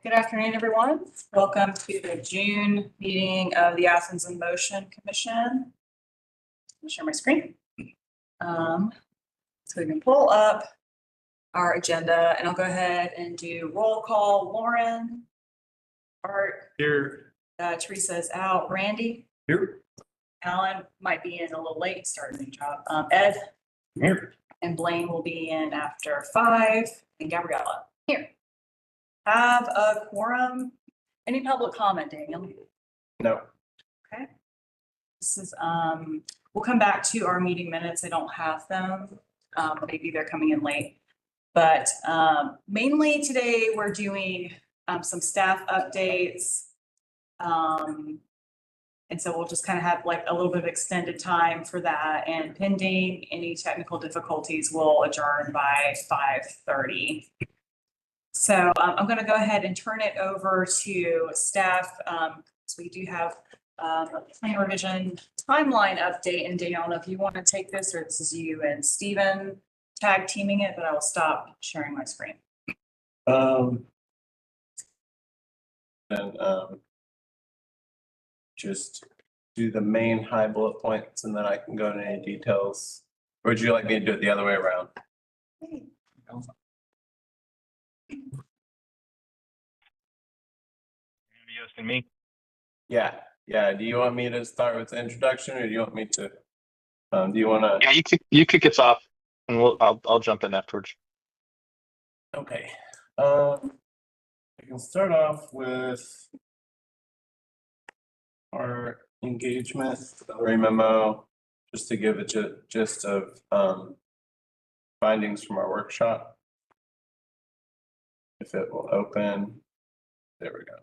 Good afternoon, everyone. Welcome to the June meeting of the Athens in Motion Commission. I'll share my screen. So we can pull up our agenda and I'll go ahead and do roll call. Lauren, Art. Here. Teresa is out. Randy. Here. Alan might be in a little late, starting a new job. Ed. Here. And Blaine will be in after 5, and Gabriella here. Have a quorum. Any public comment, Daniel? No. Okay. This is, we'll come back to our meeting minutes. I don't have them. Maybe they're coming in late. But mainly today we're doing some staff updates. And so we'll just kind of have like a little bit of extended time for that, and pending any technical difficulties, we'll adjourn by 5:30. So I'm going to go ahead and turn it over to staff. So we do have a plan revision timeline update, and Danielle, I don't know if you want to take this, or this is you and Stephen tag teaming it, but I will stop sharing my screen. Just do the main high bullet points and then I can go into any details. Or would you like me to do it the other way around? Maybe asking me. Yeah. Do you want me to start with the introduction, or do you want me to? Do you want to? Yeah, you kick us off, and I'll jump in afterwards. Okay. I can start off with our engagement summary memo, just to give a gist of findings from our workshop. If it will open, there we go.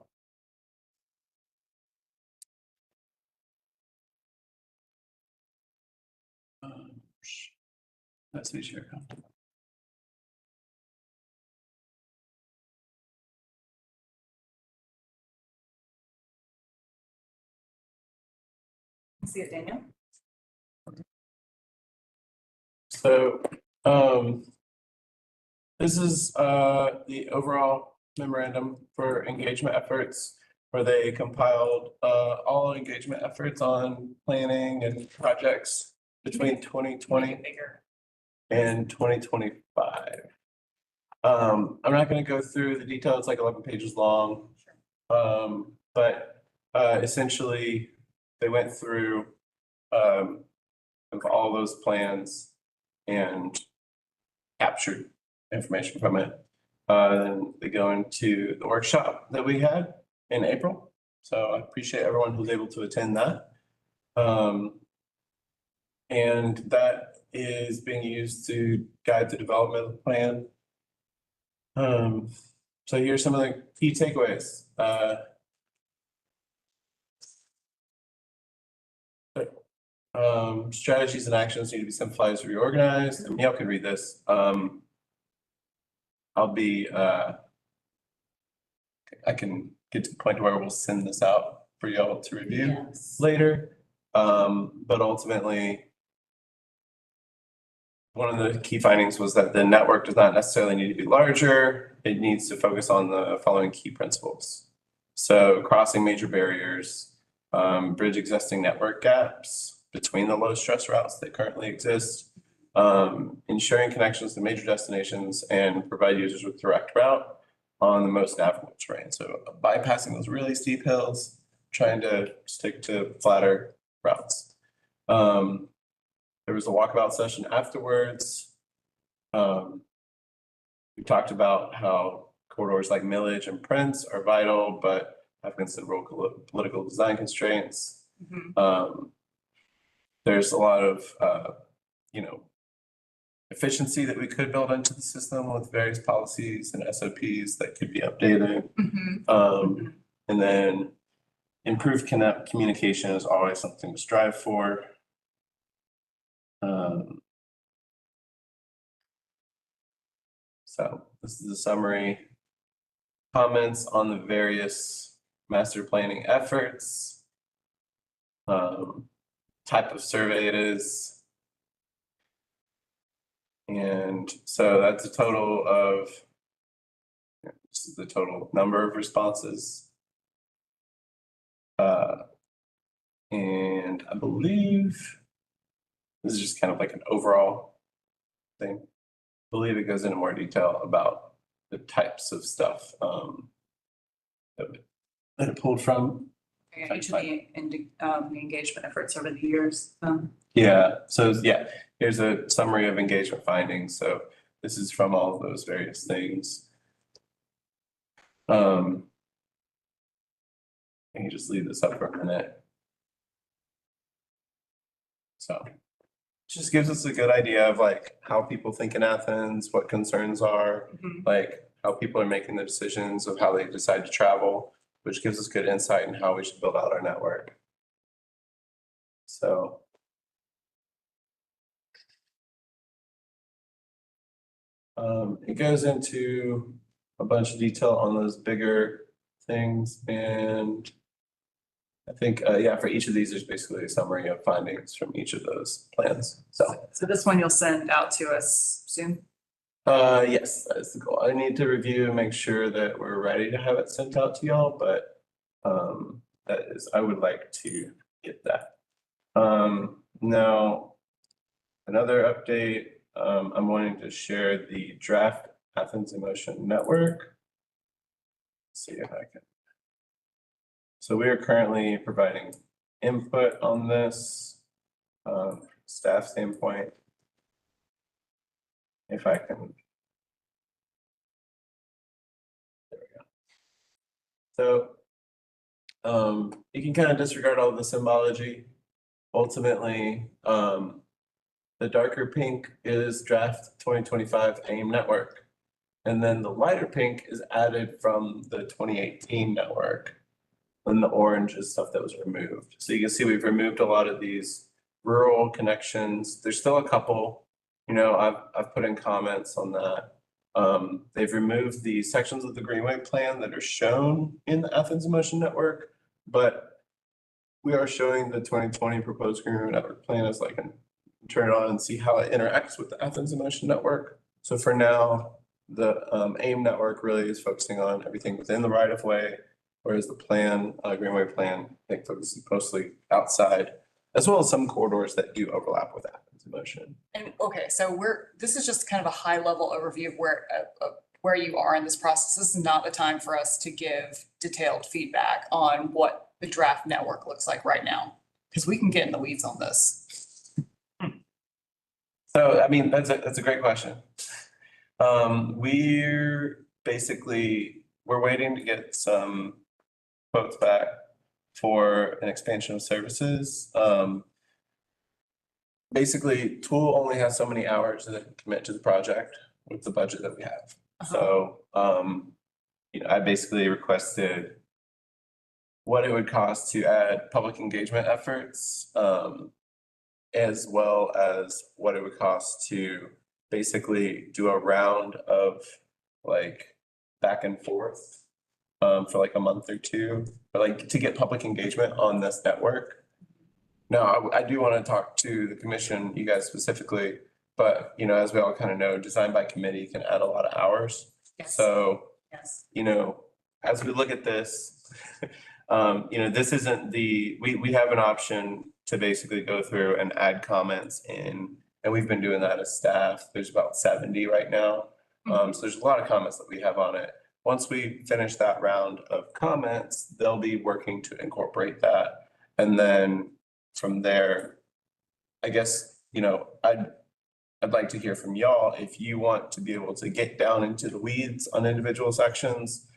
Let's see, share comfortable. See it, Daniel? So this is the overall memorandum for engagement efforts, where they compiled all engagement efforts on planning and projects between 2020 and 2025. I'm not going to go through the details, it's like 11 pages long, but essentially they went through all those plans and captured information from it. Then they go into the workshop that we had in April. So I appreciate everyone who's able to attend that. And that is being used to guide the development of the plan. So here's some of the key takeaways. Strategies and actions need to be simplified, reorganized, and y'all can read this. I can get to the point where we'll send this out for y'all to review later. But ultimately, one of the key findings was that the network does not necessarily need to be larger. It needs to focus on the following key principles. So crossing major barriers, bridge existing network gaps between the low stress routes that currently exist, ensuring connections to major destinations, and provide users with direct route on the most navigable terrain. So bypassing those really steep hills, trying to stick to flatter routes. There was a walkabout session afterwards. We talked about how corridors like Millage and Prince are vital, but have considerable political design constraints. There's a lot of, efficiency that we could build into the system with various policies and SOPs that could be updated. And then improved communication is always something to strive for. So this is a summary. Comments on the various master planning efforts, type of survey it is. And so that's a total of This is the total number of responses. And I believe this is just kind of like an overall thing. I believe it goes into more detail about the types of stuff that it pulled from. Yeah, each of the engagement efforts over the years. Yeah, so yeah, here's a summary of engagement findings. So this is from all of those various things. I can just leave this up for a minute. So it just gives us a good idea of like how people think in Athens, what concerns are, like how people are making the decisions of how they decide to travel, which gives us good insight in how we should build out our network. So it goes into a bunch of detail on those bigger things, and I think, yeah, for each of these, there's basically a summary of findings from each of those plans. So this one you'll send out to us soon? yes, that is the goal. I need to review and make sure that we're ready to have it sent out to y'all, but that is, I would like to get that. Now, another update, I'm wanting to share the draft Athens in Motion network. Let's see if I can. So we are currently providing input on this staff standpoint. If I can. There we go. So you can kind of disregard all the symbology. Ultimately, the darker pink is draft 2025 AIM network. And then the lighter pink is added from the 2018 network. And the orange is stuff that was removed. So you can see we've removed a lot of these rural connections. There's still a couple, you know, I've put in comments on that. They've removed the sections of the Greenway plan that are shown in the Athens in Motion network, but we are showing the 2020 proposed Greenway network plan as like an turn it on and see how it interacts with the Athens in Motion network. So for now, the AIM network really is focusing on everything within the right of way, whereas the plan, Greenway plan, I think focuses mostly outside, as well as some corridors that do overlap with Athens in Motion. And okay, so this is just kind of a high level overview of where you are in this process. This is not the time for us to give detailed feedback on what the draft network looks like right now, because we can get in the weeds on this. So, I mean, that's a great question. We're waiting to get some quotes back for an expansion of services. Basically, Tool only has so many hours that it can commit to the project with the budget that we have. So, you know, I basically requested what it would cost to add public engagement efforts, as well as what it would cost to basically do a round of like back and forth for like a month or two, or like to get public engagement on this network. Now, I do want to talk to the commission, you guys specifically, but you know, as we all kind of know, design by committee can add a lot of hours. Yes. So, Yes. you know, as we look at this, you know, this isn't we have an option to basically go through and add comments in, and we've been doing that as staff. There's about 70 right now. So there's a lot of comments that we have on it. Once we finish that round of comments, they'll be working to incorporate that. And then from there, I guess, you know, I'd like to hear from y'all if you want to be able to get down into the weeds on individual sections,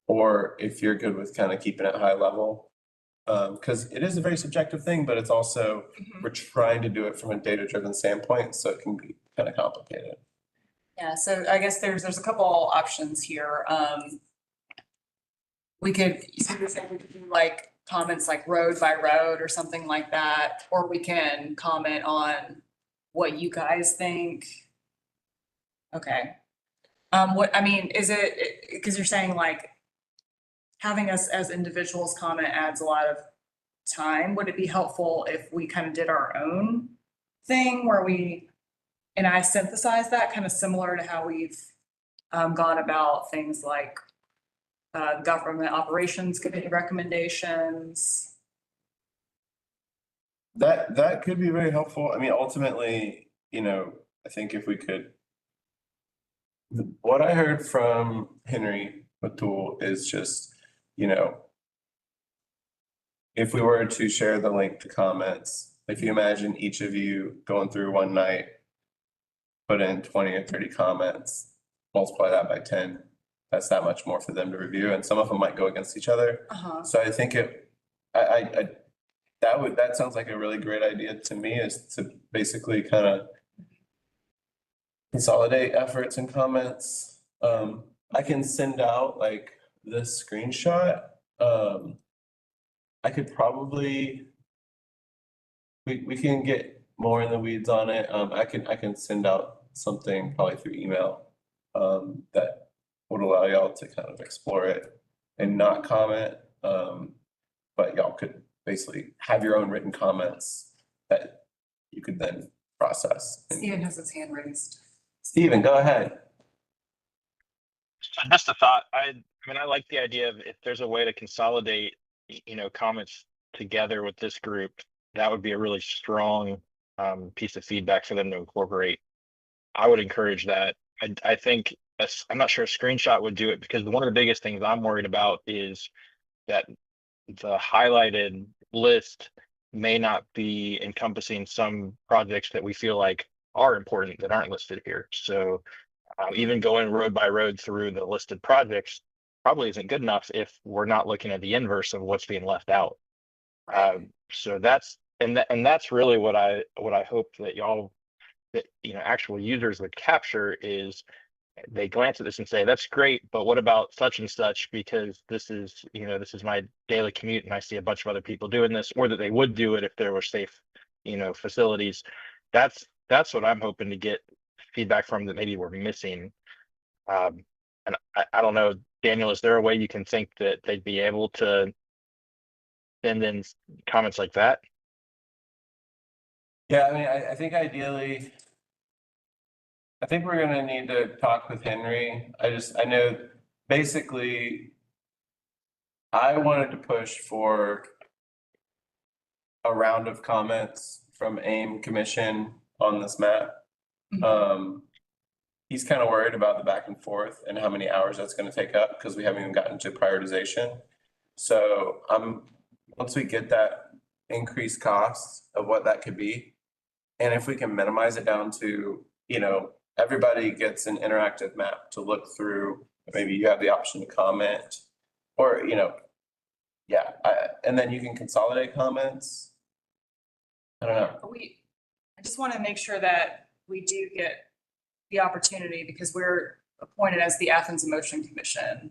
or if you're good with kind of keeping it high level. Because it is a very subjective thing, but it's also, we're trying to do it from a data-driven standpoint, so it can be kind of complicated. Yeah, so I guess there's a couple options here. We could do like comments like road by road or something like that, or we can comment on what you guys think. Okay. What, I mean, is it, because you're saying like having us as individuals comment adds a lot of time. Would it be helpful if we kind of did our own thing where and I synthesize that kind of similar to how we've gone about things like government operations committee recommendations. That could be very helpful. I mean, ultimately, I think if we could. What I heard from Henry O'Toole is just, if we were to share the link to comments, if you imagine each of you going through one night, put in 20 or 30 comments, multiply that by 10, that's that much more for them to review, and some of them might go against each other. So I think that sounds like a really great idea to me, is to basically kind of consolidate efforts and comments. I can send out like this screenshot. I could probably, we can get more in the weeds on it. I can send out something probably through email that would allow y'all to kind of explore it and not comment. But y'all could basically have your own written comments that you could then process. Stephen has his hand raised. Stephen, go ahead. Just a thought. I mean, I like the idea of if there's a way to consolidate, comments together with this group, that would be a really strong piece of feedback for them to incorporate. I would encourage that. I think I'm not sure a screenshot would do it, because one of the biggest things I'm worried about is that the highlighted list may not be encompassing some projects that we feel like are important that aren't listed here. So even going road by road through the listed projects probably isn't good enough if we're not looking at the inverse of what's being left out. So that's really what I hope that y'all, that actual users would capture, is they glance at this and say, that's great, but what about such and such, because this is my daily commute and I see a bunch of other people doing this, or that they would do it if there were safe facilities. That's what I'm hoping to get feedback from, that maybe we're missing. And I don't know, Daniel, is there a way you can think that they'd be able to send in comments like that? Yeah, I mean, I think ideally, I think we're gonna need to talk with Henry. I know basically I wanted to push for a round of comments from AIM Commission on this map. He's kind of worried about the back and forth and how many hours that's going to take up, because we haven't even gotten to prioritization. So once we get that increased cost of what that could be, and if we can minimize it down to, everybody gets an interactive map to look through, maybe you have the option to comment, or, and then you can consolidate comments. I don't know. I just want to make sure that we do get the opportunity, because we're appointed as the Athens Motion Commission.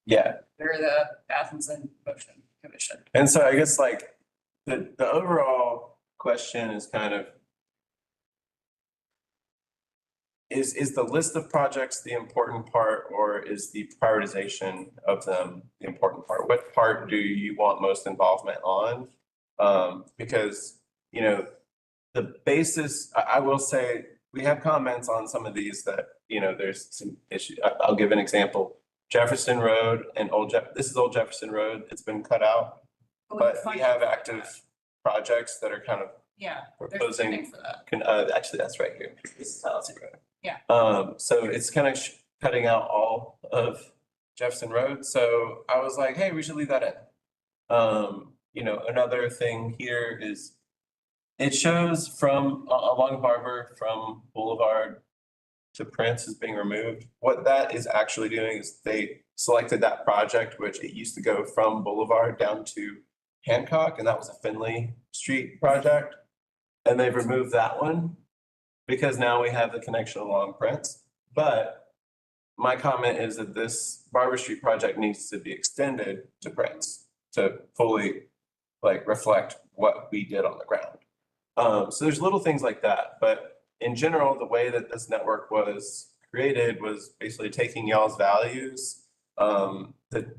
Yeah. We're the Athens and Motion Commission. And so I guess like the overall question is kind of, is the list of projects the important part, or is the prioritization of them the important part? What part do you want most involvement on? Because, the basis, I will say, we have comments on some of these that, there's some issue. I'll give an example. Jefferson Road and this is Old Jefferson Road. It's been cut out, but we have active projects that are kind of proposing for that. Actually, that's right here. This is Halsey Road. Yeah. So it's kind of cutting out all of Jefferson Road. So I was like, hey, we should leave that in. Another thing here is it shows from along Barber from Boulevard to Prince is being removed. What that is actually doing is they selected that project, which it used to go from Boulevard down to Hancock, and that was a Finley Street project. And they've removed that one because now we have the connection along Prince. But my comment is that this Barber Street project needs to be extended to Prince to fully reflect what we did on the ground. So there's little things like that, but in general, the way that this network was created was basically taking y'all's values, the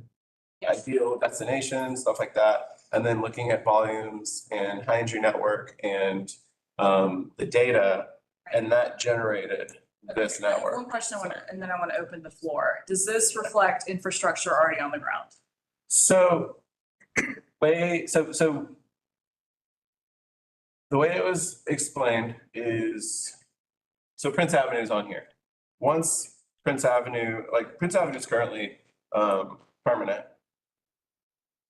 ideal destinations, stuff like that, and then looking at volumes and high entry network and the data, and that generated this One network. question and then I want to open the floor. Does this reflect infrastructure already on the ground? So, so the way it was explained is, so Prince Avenue is on here. Once Prince Avenue is currently permanent,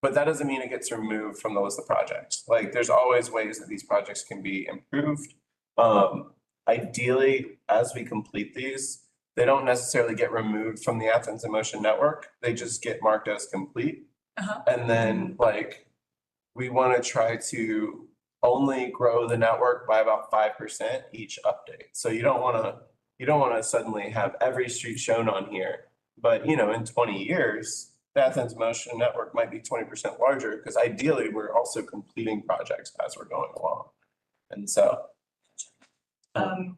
but that doesn't mean it gets removed from the list of projects. Like, there's always ways that these projects can be improved. Ideally, as we complete these, they don't necessarily get removed from the Athens in Motion network. They just get marked as complete. And then we want to try to only grow the network by about 5% each update. So you don't want to suddenly have every street shown on here. But in 20 years, the Athens Motion network might be 20% larger, because ideally we're also completing projects as we're going along. And so So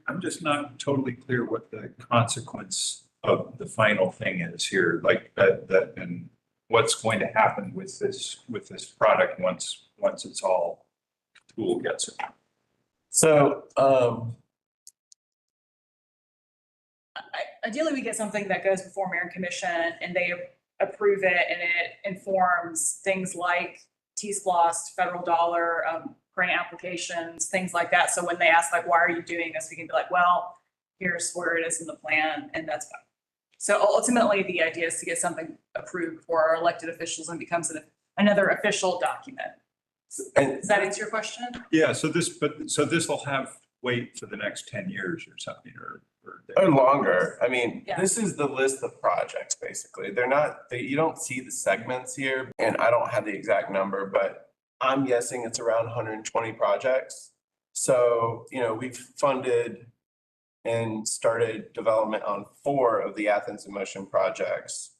I'm just not totally clear what the consequence of the final thing is here, like that, and what's going to happen with this product once it's all tool gets it. So Ideally, we get something that goes before Mayor and Commission and they approve it, and it informs things like T-SPLOST, federal dollar, grant applications, things like that. So when they ask, like, why are you doing this? We can be like, well, here's where it is in the plan, and that's fine. So ultimately, the idea is to get something approved for our elected officials and becomes another official document. and Does that answer your question? Yeah, so this will have weight for the next 10 years or something, or longer. I mean, Yeah. this is the list of projects, basically. You don't see the segments here, and I don't have the exact number, but I'm guessing it's around 120 projects. So, we've funded and started development on 4 of the Athens in Motion projects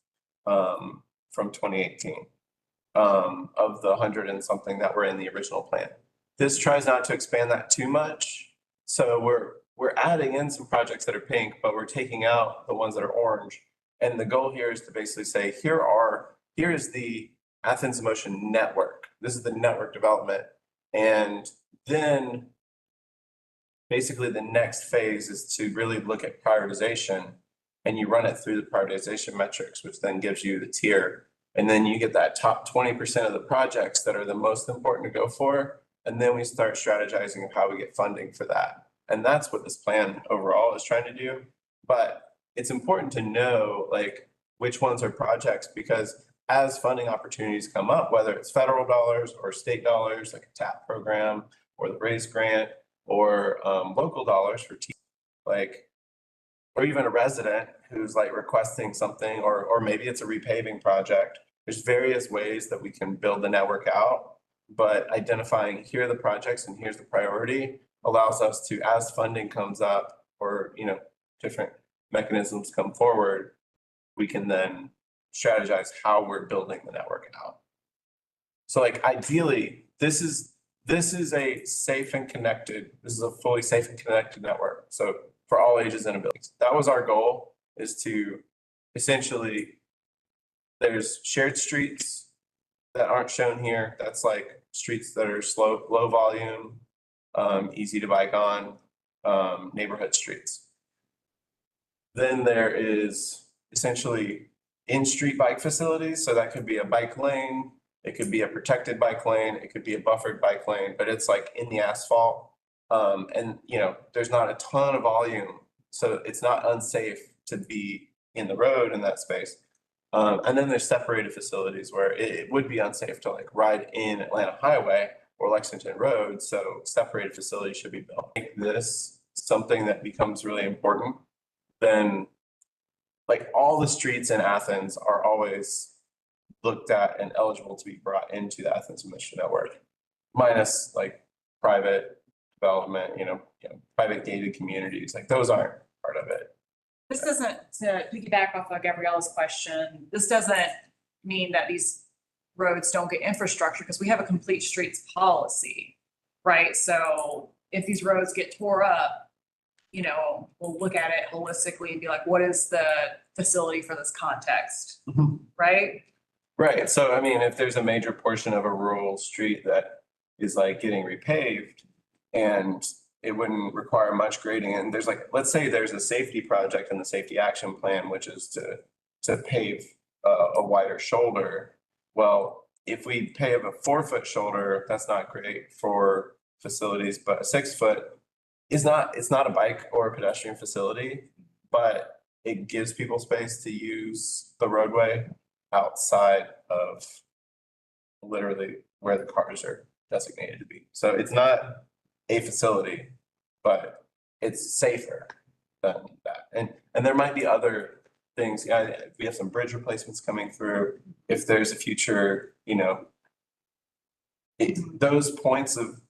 from 2018, of the 100 and something that were in the original plan. This tries not to expand that too much. So we're adding in some projects that are pink, but we're taking out the ones that are orange. And the goal here is to basically say, here is the Athens in Motion network. This is the network development. And then basically the next phase is to really look at prioritization, and you run it through the prioritization metrics, which then gives you the tier. And then you get that top 20% of the projects that are the most important to go for. And then we start strategizing of how we get funding for that. And that's what this plan overall is trying to do. But it's important to know, like, which ones are projects, because as funding opportunities come up, whether it's federal dollars or state dollars, like a TAP program or the RAISE grant, or local dollars for or even a resident who's like requesting something, or maybe it's a repaving project. There's various ways that we can build the network out, but identifying here are the projects and here's the priority allows us to, as funding comes up, or different mechanisms come forward, we can then strategize how we're building the network out. So, like, ideally, this is a safe and connected, this is a fully safe and connected network. So for all ages and abilities, that was our goal, is to essentially, there's shared streets that aren't shown here. That's like streets that are low volume, easy to bike on, neighborhood streets. Then there is essentially in-street bike facilities. So that could be a bike lane, it could be a protected bike lane, it could be a buffered bike lane, but it's like in the asphalt. And there's not a ton of volume, so it's not unsafe to be in the road in that space. And then there's separated facilities where it would be unsafe to like ride in Atlanta Highway or Lexington Road, so separated facilities should be built. Make this something that becomes really important, then like all the streets in Athens are always looked at and eligible to be brought into the Athens in Motion network, minus like private development, private gated communities, like those aren't part of it. This doesn't, to piggyback off of Gabriella's question, this doesn't mean that these roads don't get infrastructure, because we have a complete streets policy, right? So if these roads get tore up, we'll look at it holistically and be like, what is the facility for this context, right? Right. So, I mean, if there's a major portion of a rural street that is like getting repaved, and it wouldn't require much grading. And there's like, let's say there's a safety project in the safety action plan, which is to pave a wider shoulder. Well, if we pave a 4-foot shoulder, that's not great for facilities, but a 6-foot it's not a bike or a pedestrian facility, but it gives people space to use the roadway outside of literally where the cars are designated to be. So it's not a facility, but it's safer than that. And there might be other things. Yeah, we have some bridge replacements coming through. If there's a future, those points of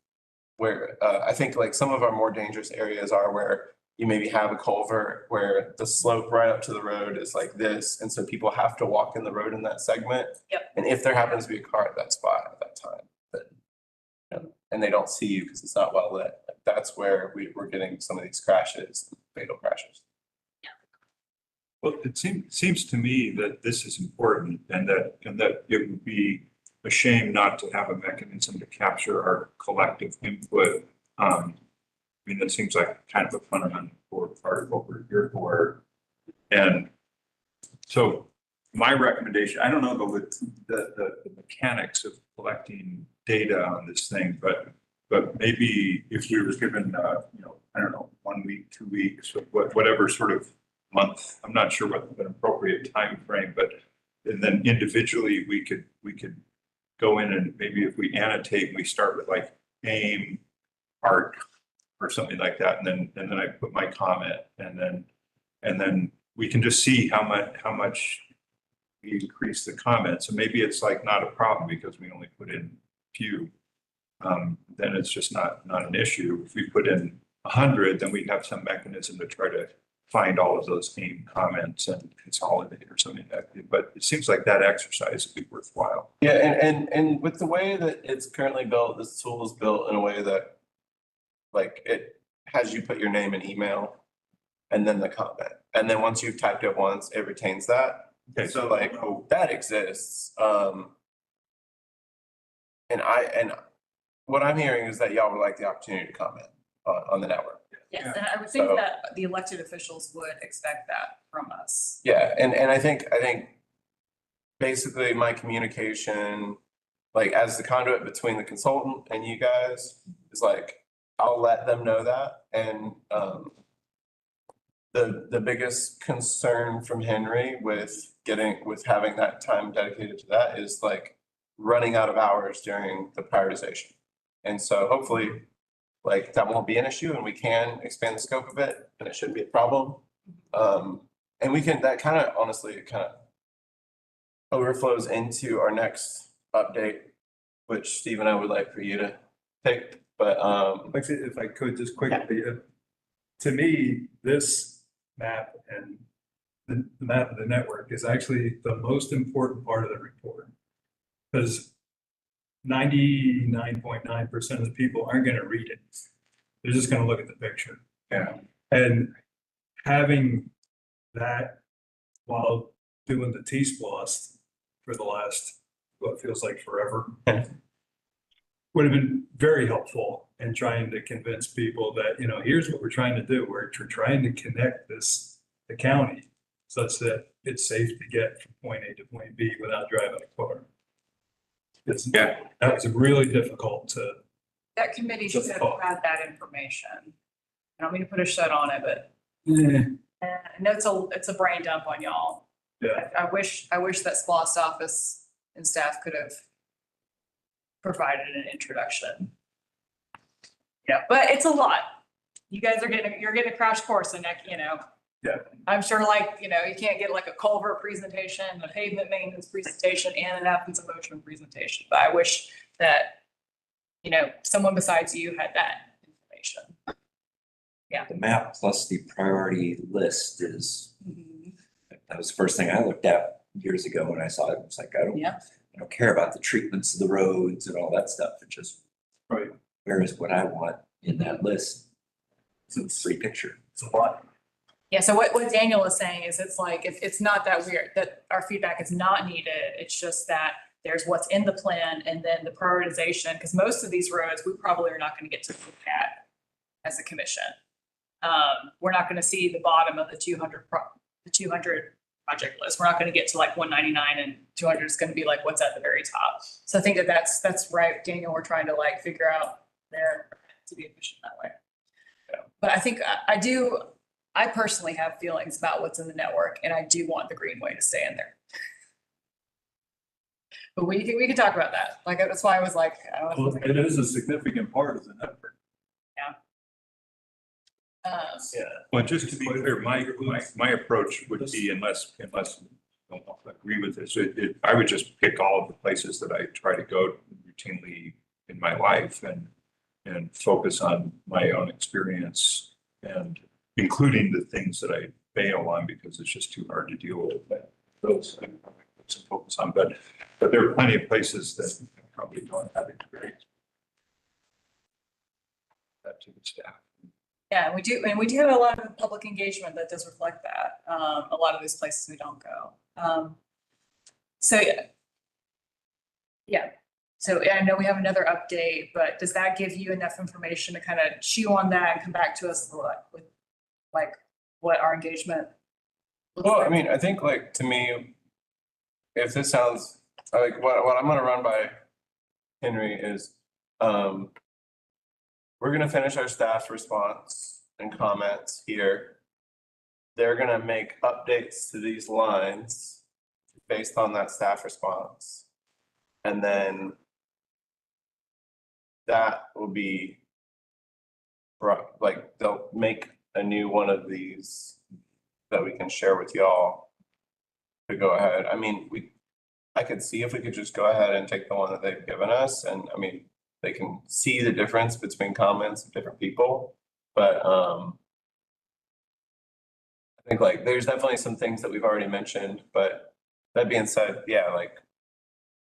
where I think like some of our more dangerous areas are where you maybe have a culvert where the slope right up to the road is like this. And so people have to walk in the road in that segment. Yep. And if there happens to be a car at that spot at that time, and they don't see you because it's not well lit, that's where we're getting some of these crashes, fatal crashes. Well, it seems to me that this is important and that it would be a shame not to have a mechanism to capture our collective input. I mean, that seems like kind of a fundamental part of what we're here for. And so my recommendation, I don't know the mechanics of collecting data on this thing, but maybe if we were given, I don't know, 1 week, 2 weeks, whatever sort of month, I'm not sure what an appropriate time frame, but and then individually we could go in and maybe if we annotate, we start with like aim, art, or something like that, and then I put my comment, and then we can just see how much we increase the comments. So maybe it's like not a problem because we only put in few. Then it's just not an issue. If we put in 100, then we have some mechanism to try to find all of those aim comments and consolidate or something like that. But it seems like that exercise would be worthwhile. Yeah, and with the way that it's currently built, this tool is built in a way that like it has you put your name and email and then the comment. And then once you've typed it once, it retains that. Okay, So like that exists. And what I'm hearing is that y'all would like the opportunity to comment on the network. Yes, and I would think So- that the elected officials would expect that from us. Yeah, and I think basically my communication, like as the conduit between the consultant and you guys, is like I'll let them know that. And the biggest concern from Henry with having that time dedicated to that is like running out of hours during the prioritization. And so hopefully like that won't be an issue and we can expand the scope of it and it shouldn't be a problem. And we can, that kind of honestly, it kind of overflows into our next update, which Steve and I would like for you to take, but If I could just quickly, to me, this map and the map of the network is actually the most important part of the report. Because 99.9% of the people aren't going to read it. They're just going to look at the picture. Yeah. And having that while doing the T-Splost for the last, what feels like forever, would have been very helpful in trying to convince people that, here's what we're trying to do. We're trying to connect the county such that it's safe to get from point A to point B without driving a car. That was really difficult to. That committee should have had that information. I don't mean to put a shut on it, but I know it's a brain dump on y'all. Yeah. I wish that SPLOST office and staff could have provided an introduction. Yeah, but it's a lot. You guys you're getting a crash course in that, Yeah. I'm sure you can't get like a culvert presentation, a pavement maintenance presentation, and an Athens in motion presentation. But I wish that, someone besides you had that information. The map plus the priority list is, Mhm. that was the first thing I looked at years ago when I saw it. It was like, I don't care about the treatments of the roads and all that stuff. It's just, Right. where is what I want in that list? It's a free picture. It's a lot. Yeah, so what Daniel is saying is it's like, it's not that weird, that our feedback is not needed. It's just that there's what's in the plan and then the prioritization, because most of these roads, we probably are not going to get to look at as a commission. We're not gonna see the bottom of the 200 project list. We're not gonna get to like 199 and 200 is gonna be like what's at the very top. So I think that's right, Daniel, we're trying to like figure out there to be efficient that way. Yeah. But I think I personally have feelings about what's in the network, and I do want the Greenway to stay in there. But we can talk about that. Like, that's why I was like, Well, it is a significant part of the network. Yeah. Well, just to be clear, my approach would be unless you don't agree with this, I would just pick all of the places that I try to go routinely in my life and focus on my own experience and including the things that I bail on because it's just too hard to deal with that. Those I focus on, but there are plenty of places that probably don't have experience. That to the staff. yeah, we do have a lot of public engagement that does reflect that. A lot of these places we don't go. So yeah. So I know we have another update, but does that give you enough information to kind of chew on that and come back to us with like what our engagement looks Well, I like? mean, I think like to me, if this sounds like what I'm gonna run by Henry is, we're gonna finish our staff's response and comments here. They're gonna make updates to these lines based on that staff response. And then that will be like they'll make a new one of these that we can share with y'all to go ahead. I mean, I could see if we could just go ahead and take the one that they've given us, and I mean, they can see the difference between comments of different people. But I think like there's definitely some things that we've already mentioned, but that being said, yeah, like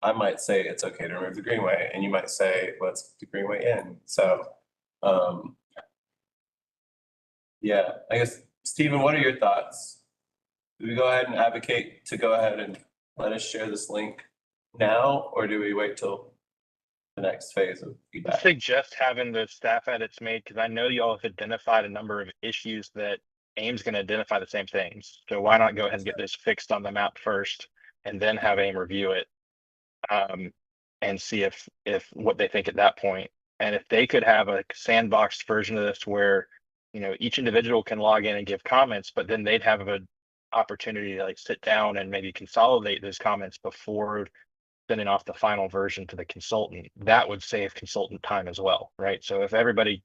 I might say it's okay to remove the Greenway, and you might say, let's put the Greenway in. So yeah, I guess, Stephen, what are your thoughts? Do we go ahead and advocate to go ahead and let us share this link now, or do we wait till the next phase of I feedback? suggest having the staff edits made, because I know y'all have identified a number of issues that AIM's gonna identify the same things. So why not go ahead and get this fixed on the map first and then have AIM review it? And see if what they think at that point. And if they could have a sandboxed version of this where, you know, each individual can log in and give comments, but then they'd have an opportunity to like sit down and maybe consolidate those comments before sending off the final version to the consultant. That would save consultant time as well, right? So if everybody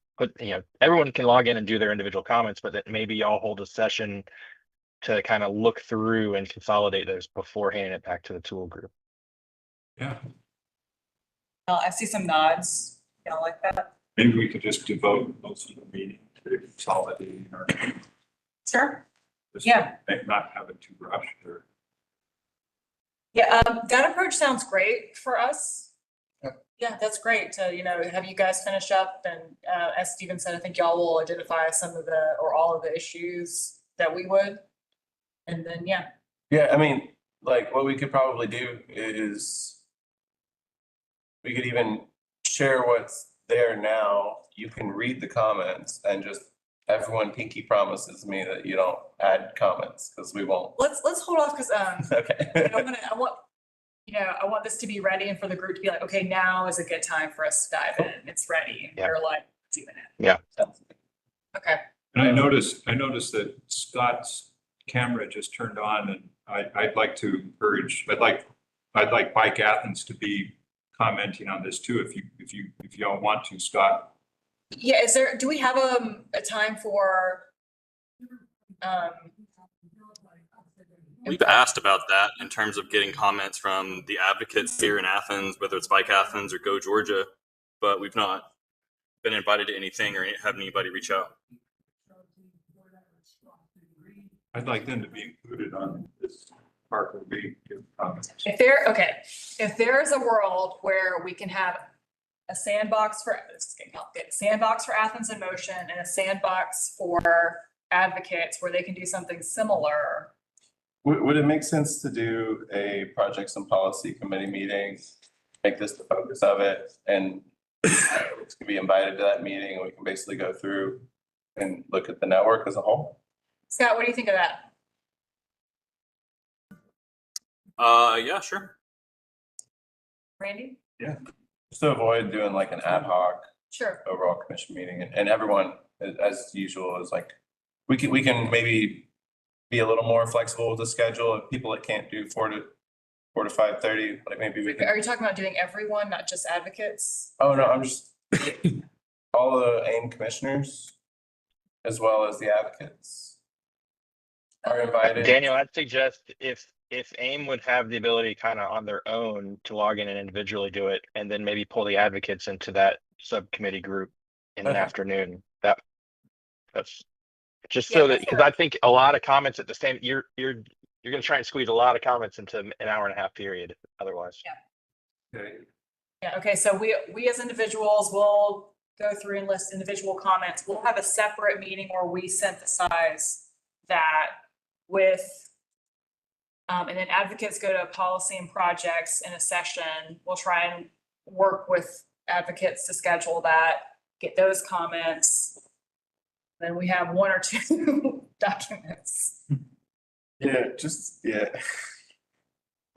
everyone can log in and do their individual comments, but that maybe y'all hold a session to kind of look through and consolidate those before handing it back to the tool group. Yeah, I see some nods. Y'all like that? maybe we could just devote most of the meeting to consolidating our. Sure. just Yeah. Not have it too rushed or. Yeah, that approach sounds great for us. Yeah, that's great to, have you guys finish up and, as Steven said, I think y'all will identify some of or all of the issues that we would. And then, yeah. Yeah, I mean, like what we could probably do is we could even share what's there now. You can read the comments and just everyone pinky promises me that you don't add comments because we won't. Let's hold off because Okay. I want this to be ready and for the group to be like, okay, now is a good time for us to dive in. It's ready. Yeah. We're like, let's even in. Yeah. Okay. And I noticed that Scott's camera just turned on, and I'd like to encourage, I'd like Bike Athens to be commenting on this too, if y'all want to, Scott. Yeah, do we have a time for We've asked about that in terms of getting comments from the advocates here in Athens, whether it's Bike Athens or Go Georgia, but we've not been invited to anything or have anybody reach out. I'd like them to be included on this part where we give comments. if there's a world where we can have a sandbox for, this is getting complicated, sandbox for Athens in Motion and a sandbox for advocates where they can do something similar. Would it make sense to do a projects and policy committee meeting, make this the focus of it, and can be invited to that meeting, and we can basically go through and look at the network as a whole. Scott, what do you think of that? Yeah, sure. Randy? Just to avoid doing like an ad hoc Sure. overall commission meeting, and everyone, as usual, is like, we can maybe be a little more flexible with the schedule of people that can't do 4 to 5:30, like maybe we can. Are you talking about doing everyone, not just advocates? Oh, no, I'm just, all the AIM commissioners, as well as the advocates, are invited. Daniel, I'd suggest if AIM would have the ability kind of on their own to log in and individually do it, and then maybe pull the advocates into that subcommittee group in the Okay. afternoon, that's just Yeah, so that, that's because I think a lot of comments at the same, you're gonna try and squeeze a lot of comments into an hour and a half period otherwise. Okay, Yeah, okay, so we as individuals will go through and list individual comments. We'll have a separate meeting where we synthesize that with, and then advocates go to policy and projects in a session. We'll try and work with advocates to schedule that, get those comments. Then we have 1 or 2 documents. Yeah,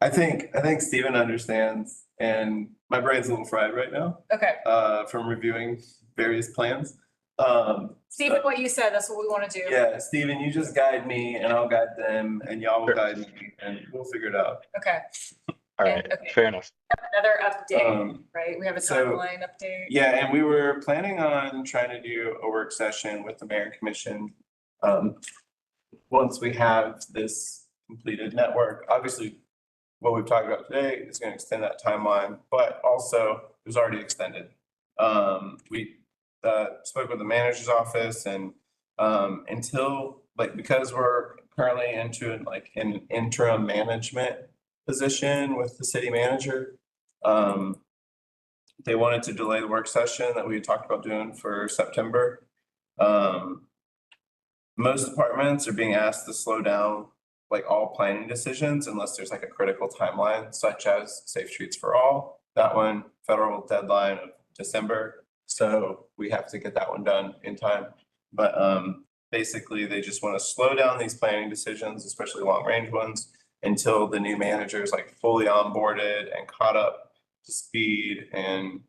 I think Steven understands, and my brain's a little fried right now, Okay, from reviewing various plans. Stephen, what you said, that's what we want to do. Yeah, Steven, you just guide me and I'll guide them, and y'all will guide me, and we'll figure it out. Okay, All right, Okay. fair enough. another update, Um, right? We have a so- timeline update. Yeah, and we were planning on trying to do a work session with the mayor and commission. Once we have this completed network, obviously, what we've talked about today is going to extend that timeline, but also it was already extended. We spoke with the manager's office, and until, like, because we're currently into like an interim management position with the city manager, they wanted to delay the work session that we had talked about doing for September. Most departments are being asked to slow down like all planning decisions unless there's like a critical timeline, such as Safe Streets for All. That one, federal deadline of December. So we have to get that one done in time. But basically, they just want to slow down these planning decisions, especially long range ones, until the new manager is like fully onboarded and caught up to speed and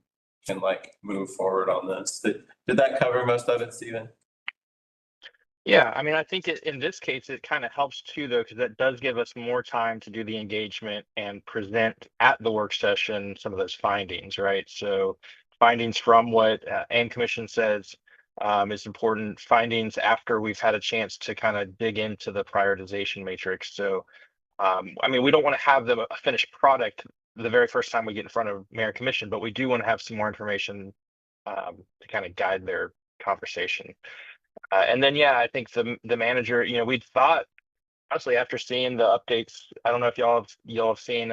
can like move forward on this. Did that cover most of it, Stephen? Yeah, I mean, I think in this case, it kind of helps too, though, because that does give us more time to do the engagement and present at the work session some of those findings, right? So findings from what AIM Commission says is important. Findings after we've had a chance to kind of dig into the prioritization matrix. So, I mean, we don't want to have a finished product the very first time we get in front of Mayor and Commission, but we do want to have some more information to kind of guide their conversation. And then, yeah, I think the manager, you know, we'd thought, honestly, after seeing the updates, I don't know if y'all have seen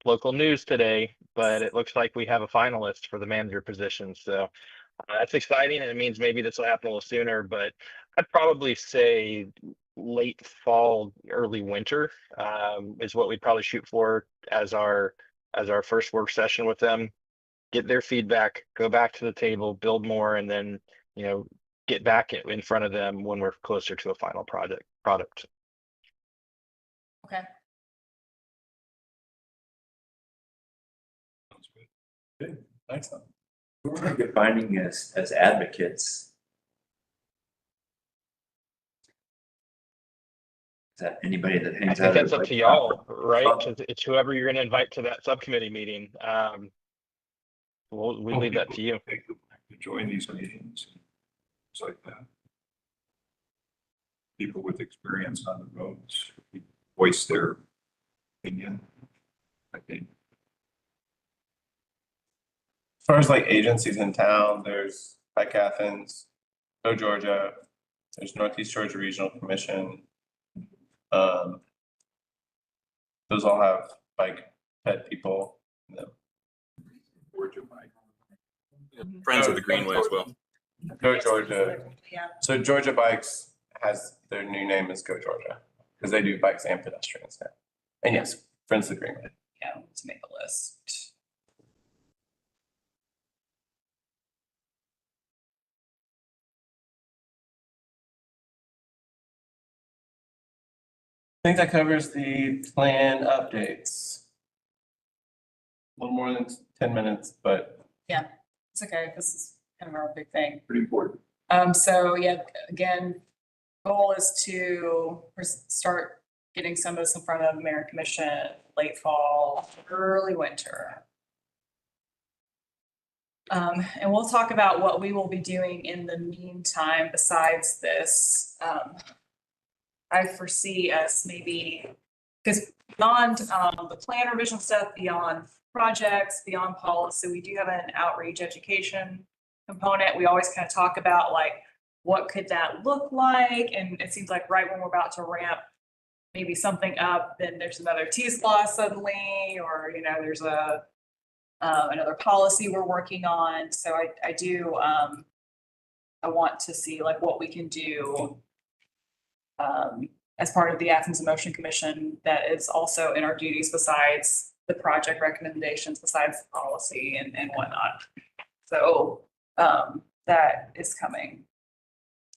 local news today, but it looks like we have a finalist for the manager position. So that's exciting, and it means maybe this will happen a little sooner, but I'd probably say late fall, early winter is what we'd probably shoot for as our first work session with them. Get their feedback, go back to the table, build more, and then, you know, get back in front of them when we're closer to a final product. Okay. Good, excellent. Who are we defining as advocates? Is that anybody that I hangs think out? that's at, up to like, y'all, right? club? 'Cause it's whoever you're going to invite to that subcommittee meeting. We leave that to you. To join these meetings, it's like that. People with experience on the roads voice their opinion, I think. As far as like agencies in town, there's Pike Athens, Go Georgia, there's Northeast Georgia Regional Commission. Those all have like head people in them. Georgia might. Friends of the Greenway as well. Go Georgia. Yeah. So Georgia Bikes has their new name is Go Georgia because they do bikes and pedestrians now. And yes, Friends of the Greenway. Yeah, to make a list. think that covers the plan updates. A little more than 10 minutes, but It's okay. This is kind of our big thing. Pretty important. So yeah, again, goal is to start getting some of this in front of Mayor and Commission late fall, early winter. And we'll talk about what we will be doing in the meantime besides this. I foresee us maybe, because beyond the plan revision stuff, beyond projects, beyond policy, we do have an outreach education component. We always kind of talk about like, what could that look like? And it seems like right when we're about to ramp maybe something up, then there's another T-SPLOST suddenly, or, you know, there's another policy we're working on. So I do, I want to see like what we can do as part of the Athens in Motion Commission that is also in our duties besides the project recommendations, besides the policy and whatnot. So that is coming.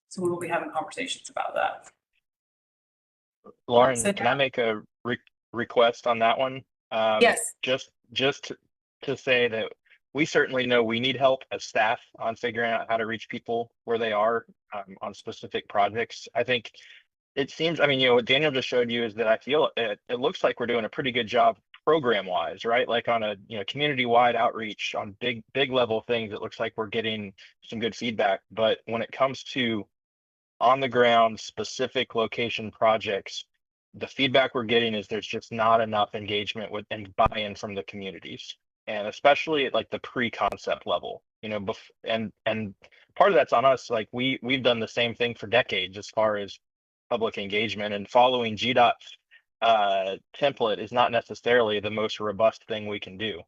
So we will be having conversations about that. Lauren, So can I make a request on that one? Yes. Just to say that we certainly know we need help as staff on figuring out how to reach people where they are on specific projects. I think it seems, I mean, you know, what Daniel just showed you is that I feel it looks like we're doing a pretty good job program wise, right? Like on a, you know, community wide outreach on big level things, it looks like we're getting some good feedback. But when it comes to on the ground specific location projects, the feedback we're getting is there's just not enough engagement with and buy-in from the communities, and especially at like the pre-concept level, you know, and part of that's on us. Like we've done the same thing for decades as far as public engagement, and following GDOT's template is not necessarily the most robust thing we can do.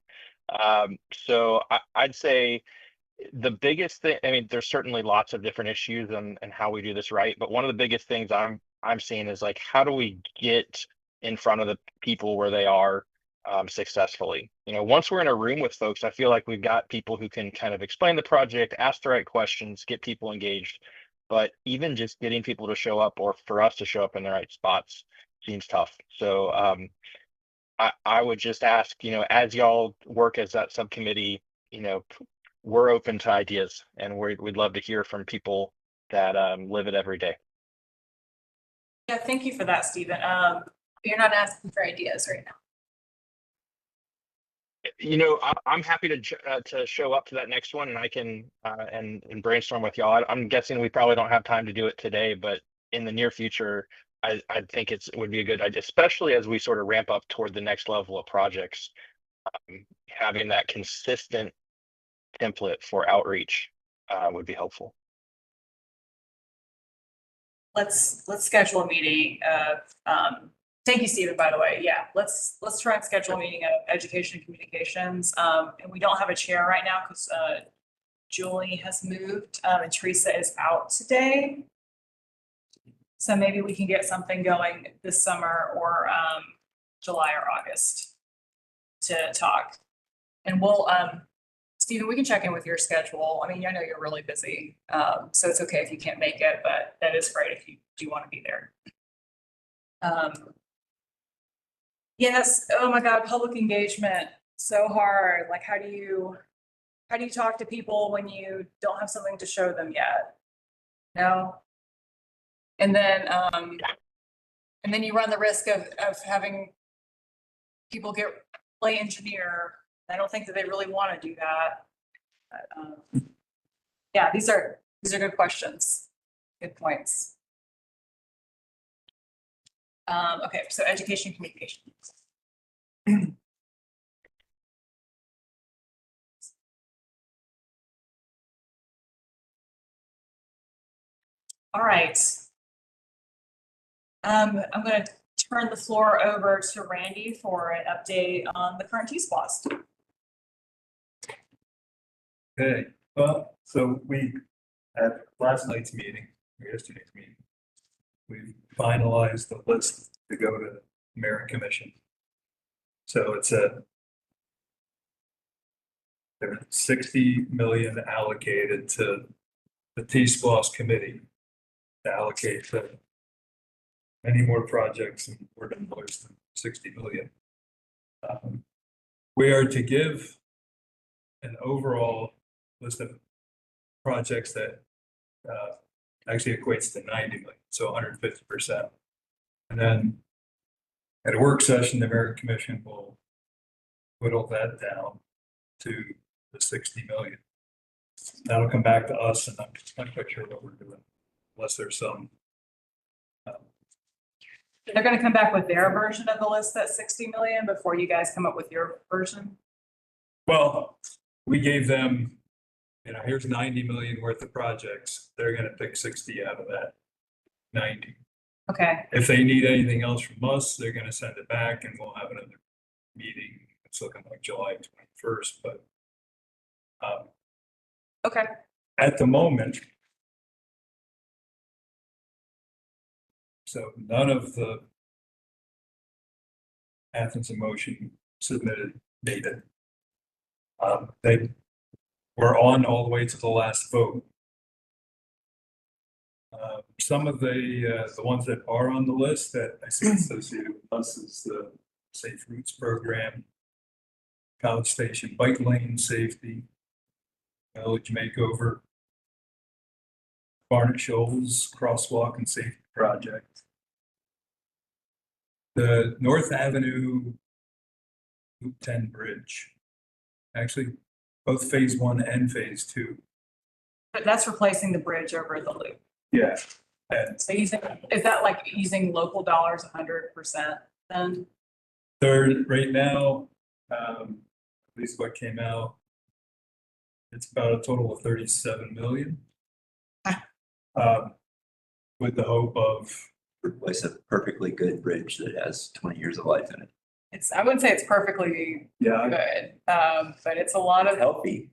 So I'd say the biggest thing, I mean, there's certainly lots of different issues and how we do this right, but one of the biggest things I'm seeing is like, how do we get in front of the people where they are successfully? You know, once we're in a room with folks, I feel like we've got people who can kind of explain the project, ask the right questions, get people engaged. But even just getting people to show up, or for us to show up in the right spots, seems tough. So I would just ask, you know, as y'all work as that subcommittee, you know, we're open to ideas, and we'd love to hear from people that live it every day. Yeah, thank you for that, Stephen. You're not asking for ideas right now. You know, I'm happy to show up to that next one, and I can and brainstorm with y'all. I'm guessing we probably don't have time to do it today, but in the near future, I think it would be a good idea, especially as we sort of ramp up toward the next level of projects. Having that consistent template for outreach would be helpful. Let's schedule a meeting of thank you, Stephen, by the way. Yeah, let's try and schedule a meeting of education and communications. And we don't have a chair right now because Julie has moved and Teresa is out today. So maybe we can get something going this summer or July or August to talk. And we'll Stephen, we can check in with your schedule. I mean, I know you're really busy, so it's okay if you can't make it, but that is great if you do want to be there. Yes, oh my God, public engagement, so hard. Like, how do you talk to people when you don't have something to show them yet? No. And then you run the risk of having people play engineer. I don't think that they really want to do that. But, yeah, these are good questions, good points. Okay, so education communication. All right. I'm going to turn the floor over to Randy for an update on the current T-SPLOST. Okay, well, so we, at last night's meeting, or yesterday's meeting, we finalized the list to go to Mayor and Commission. So it's there's 60 million allocated to the T-SPLOST committee to allocate to many more projects and we're done close to 60 million. We are to give an overall list of projects that actually equates to 90 million, so 150%. And then at a work session, the American Commission will whittle that down to the 60 million. That'll come back to us, and I'm not quite sure what we're doing, unless there's some. They're gonna come back with their version of the list that's 60 million before you guys come up with your version? Well, we gave them, here's 90 million worth of projects. They're gonna pick 60 out of that 90. Okay, If they need anything else from us, they're gonna send it back and we'll have another meeting. It's looking like July 21st, but okay, at the moment, so none of the Athens in Motion submitted data. They were on all the way to the last vote. Some of the ones that are on the list that I see associated with us is the Safe Routes Program, College Station Bike Lane Safety, Village Makeover, Barnett Shoals Crosswalk and Safety Project, the North Avenue Loop 10 Bridge, actually both phase 1 and phase 2. but that's replacing the bridge over the loop. Yeah. And So is that like using local dollars 100% then? third, right now, at least what came out, it's about a total of 37 million. With the hope of, Replace a perfectly good bridge that has 20 years of life in it. I wouldn't say it's perfectly yeah, good, but it's a lot of, Healthy.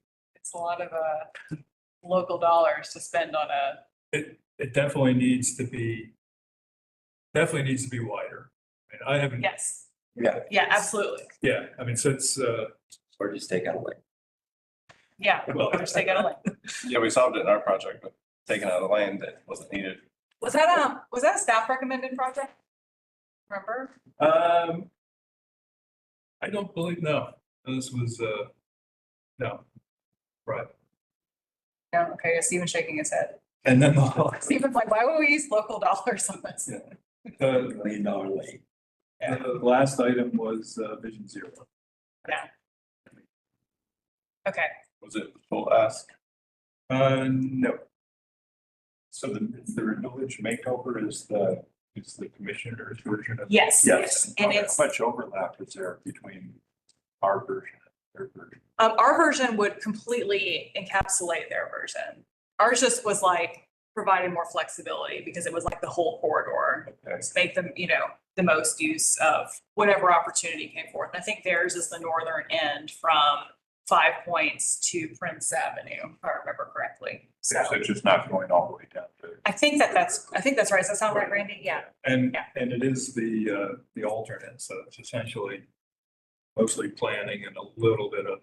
local dollars to spend on it definitely needs to be wider. I mean, I haven't, yes, Yeah. yeah, absolutely. yeah, I mean, since, Or just take out a lane. Yeah, well, just take it away. Yeah, we solved it in our project, but taking out a lane that wasn't needed. Was that a staff recommended project? Remember? I don't believe, no, this was, no, right. No, okay, Stephen's shaking his head. And then the Stephen's like, why would we use local dollars on this? Yeah. $1 million lane. the last item was Vision Zero. Okay, Was it the full ask? No, So the village makeover is the commissioner's version of. yes, Yes. and How it's, much overlap is there between our version and their version? our version would completely encapsulate their version. Ours just was like providing more flexibility because it was like the whole corridor. Okay. To make them, the most use of whatever opportunity came forth. And I think theirs is the northern end from 5 Points to Prince Avenue, if I remember correctly. So So it's just not going all the way down to. I think that's right. Does that sound right, Randy? Yeah. and, Yeah. and it is the alternate, so it's essentially mostly planning and a little bit of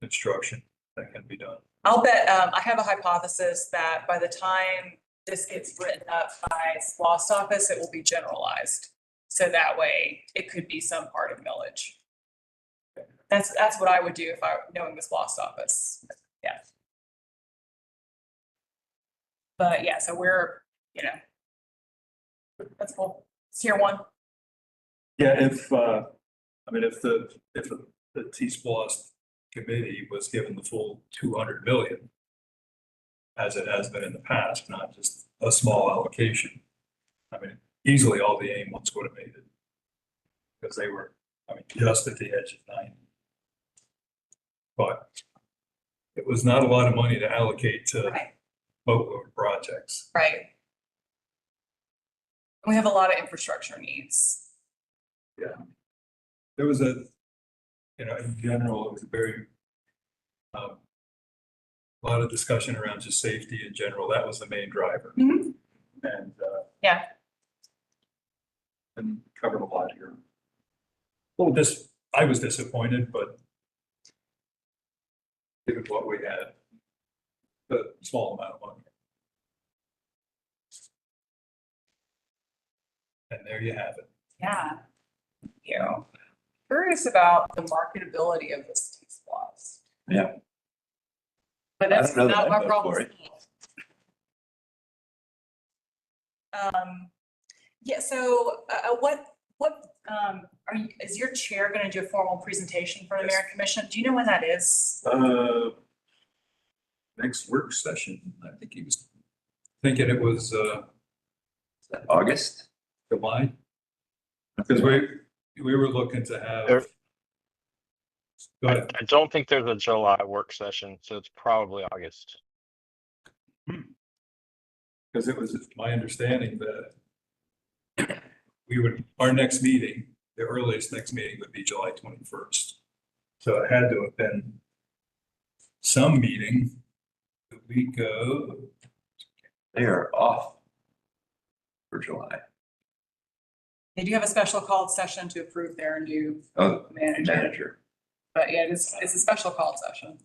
construction that can be done. I'll bet, I have a hypothesis that by the time this gets written up by SLOSS office, it will be generalized. So that way it could be some part of millage. That's what I would do if I, knowing the SLOSS office, yeah. But yeah, so we're, that's cool. It's tier 1. Yeah, if the T-Splost committee was given the full 200 million, as it has been in the past, not just a small allocation. I mean, easily all the AIM ones would have made it. Because they were, just at the edge of 90. But it was not a lot of money to allocate to Right, boatload projects. right. We have a lot of infrastructure needs. There was in general, it was a very, a lot of discussion around just safety in general. That was the main driver. Mhm. And, Yeah, and covered a lot here. Well, I was disappointed, but given what we had, the small amount of money. And there you have it. Yeah. You know, Curious about the marketability of this T-Splosh. Yeah. but I that's don't know that not I'd my vote problem. for it. Yeah, so, is your chair gonna do a formal presentation for the Yes. Merit Commission? Do you know when that is? Next work session, I think he was, Thinking it was, August? July. Because we were looking to There- have. Go ahead. I don't think there's a July work session, so it's probably August. Because it was my understanding that our next meeting, the earliest next meeting would be July 21st. So it had to have been some meeting the week of, They are off for July. They do have a special called session to approve their new Oh, manager, but yeah, it's a special called session.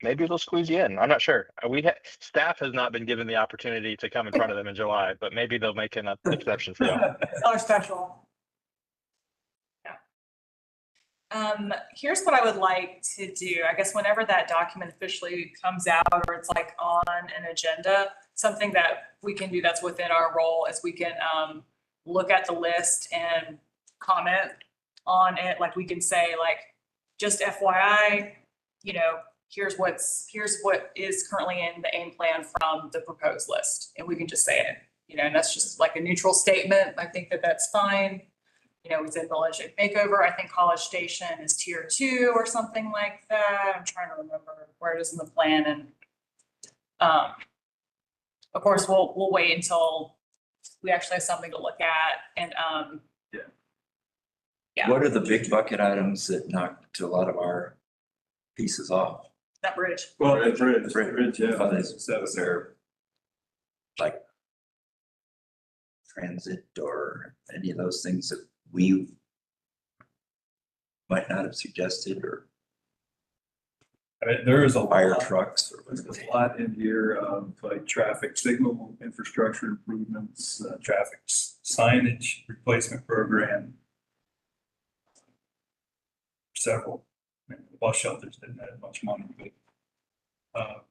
Maybe they'll squeeze you in. I'm not sure. Staff has not been given the opportunity to come in front of them in July, but maybe they'll make an exception for you. Our special. Here's what I would like to do. I guess whenever that document officially comes out or it's like on an agenda, something that we can do that's within our role is we can look at the list and comment on it. Like we can say like, just FYI, you know, here's what is currently in the aim plan from the proposed list. And we can just say it, you know, and that's just like a neutral statement. I think that that's fine. You know, we said Village Makeover. I think College Station is tier 2 or something like that. I'm trying to remember where it is in the plan. And of course, we'll wait until we actually have something to look at. And yeah. What are the big bucket items that knocked a lot of our pieces off? That bridge. well, the Bridge, bridge, yeah. Are they- Was there like transit or any of those things that we might not have suggested, or I mean, there is a fire lot, trucks or there's whatever? a lot in here of like traffic signal infrastructure improvements, traffic signage replacement program. Several. I mean, the bus shelters didn't have much money, but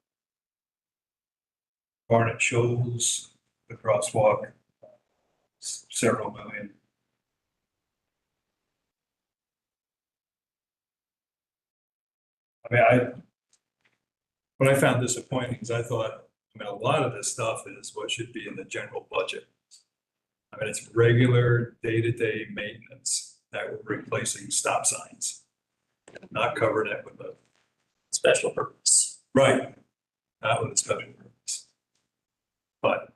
Barnett Shoals, the crosswalk, several million. I mean, what I found disappointing is I thought, I mean, a lot of this stuff is what should be in the general budget. I mean, it's regular day-to-day maintenance that we're replacing stop signs. Not covered it with a special purpose. right, not with a special purpose. But,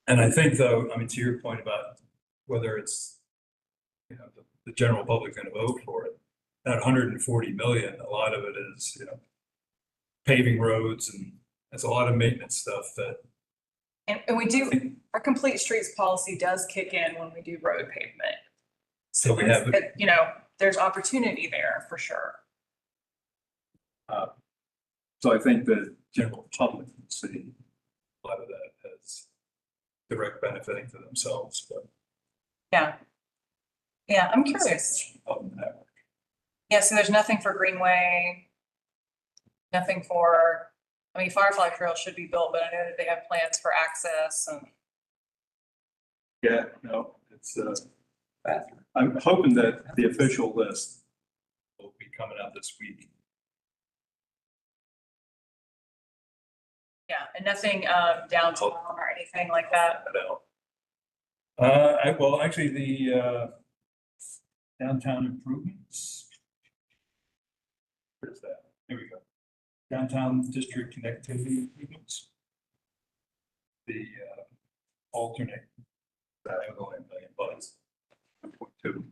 and I think though, I mean, to your point about whether it's, you know, the general public going to vote for it, that 140 million, a lot of it is, you know, paving roads and it's a lot of maintenance stuff that. And we do, our complete streets policy does kick in when we do road pavement. So we have, You know, there's opportunity there for sure. so I think the general public can see a lot of that as direct benefiting to themselves, but. Yeah. Yeah, I'm curious. Of the network. Yeah, so there's nothing for Greenway. Nothing for, I mean, Firefly Trail should be built, but I know that they have plans for access and. Yeah, no, it's, Bathroom. I'm hoping that the official list will be coming out this week. Yeah, and nothing downtown or anything like that. Well, actually, the downtown improvements. Where's that? Here we go. Downtown district connectivity improvements. The alternate, that was only $1 million bucks. 1.2.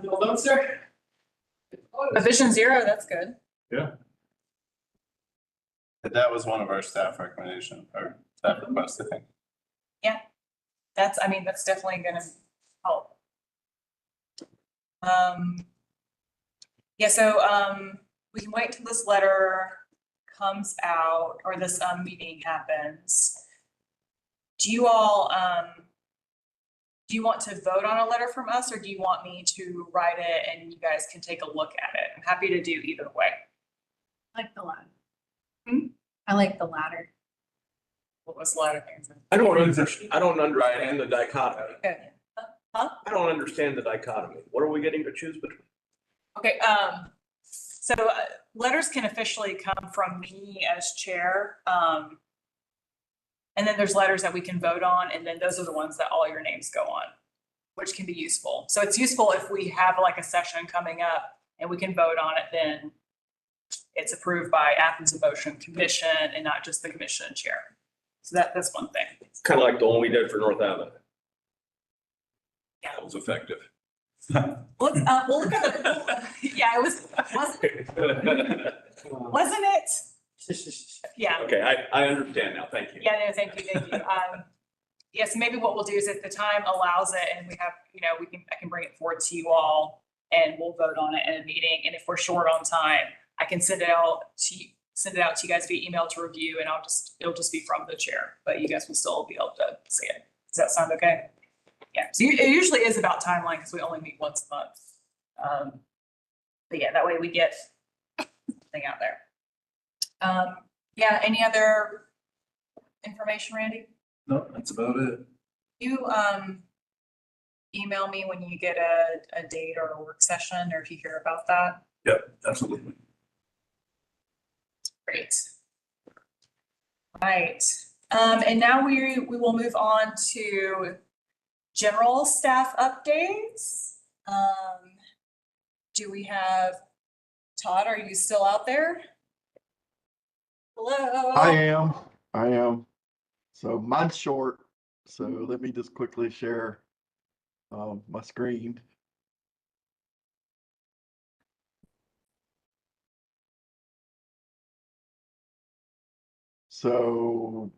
Well, those are. A Vision Zero, that's good. Yeah. But that was one of our staff recommendation or staff requests, I think. That's, I mean, that's definitely gonna help. Yeah, so we can wait till this letter comes out or this meeting happens, do you all do you want to vote on a letter from us, or do you want me to write it and you guys can take a look at it? I'm happy to do either way. I like the latter. Hmm? I like the latter. What was the letter? I don't understand the dichotomy. Okay. Huh? I don't understand the dichotomy. What are we getting to choose between? Okay, so letters can officially come from me as chair. And then there's letters that we can vote on, and then those are the ones that all your names go on, which can be useful. So it's useful if we have like a session coming up and we can vote on it, then it's approved by Athens in Motion Commission and not just the commission chair. So that's one thing. It's kind of like the one we did for North Avenue. Yeah. That was effective. We'll look at the, yeah, it wasn't it? Yeah. Okay, I understand now. Thank you. Yeah, no, thank you. Yes, maybe what we'll do is if the time allows it and we have, I can bring it forward to you all and we'll vote on it in a meeting. And if we're short on time, I can send it out to you guys via email to review, and it'll just be from the chair, but you guys will still be able to see it. Does that sound okay? Yeah, so it usually is about timeline because we only meet once a month. But yeah, that way we get thing out there. Yeah, any other information, Randy? No, that's about it. You email me when you get a date or a work session, or if you hear about that. Yep, absolutely. Great. Right. And now we will move on to general staff updates. Do we have Todd? Are you still out there? Hello. I am. So mine's short. So let me just quickly share my screen. So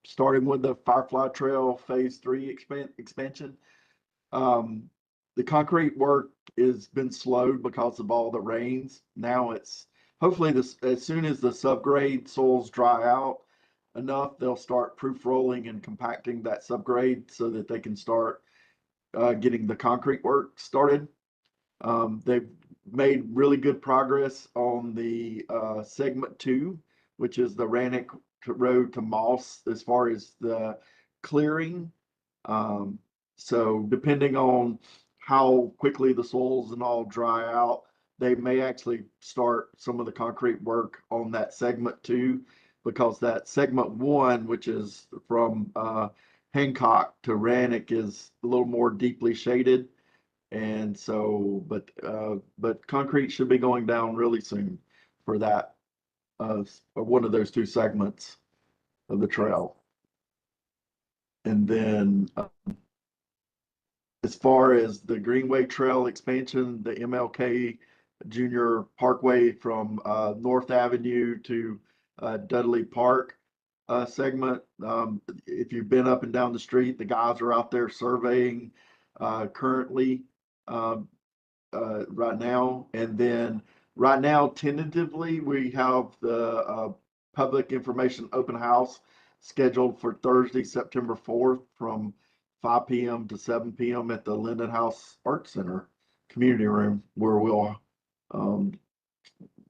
starting with the Firefly Trail Phase 3 expansion, the concrete work has been slowed because of all the rains. Now it's hopefully as soon as the subgrade soils dry out enough, they'll start proof rolling and compacting that subgrade so that they can start getting the concrete work started. They've made really good progress on the segment 2, which is the Rannick Road to Moss, as far as the clearing. So depending on how quickly the soils and all dry out, they may actually start some of the concrete work on that segment 2, because that segment 1, which is from Hancock to Rannick, is a little more deeply shaded. And so, but concrete should be going down really soon for that, one of those 2 segments of the trail. And then as far as the Greenway Trail expansion, the MLK Junior Parkway from North Avenue to Dudley Park segment, if you've been up and down the street, the guys are out there surveying currently right now. And then right now, tentatively, we have the public information open house scheduled for Thursday, September 4th from 5 p.m. to 7 p.m. at the Linden House Art Center community room, where we'll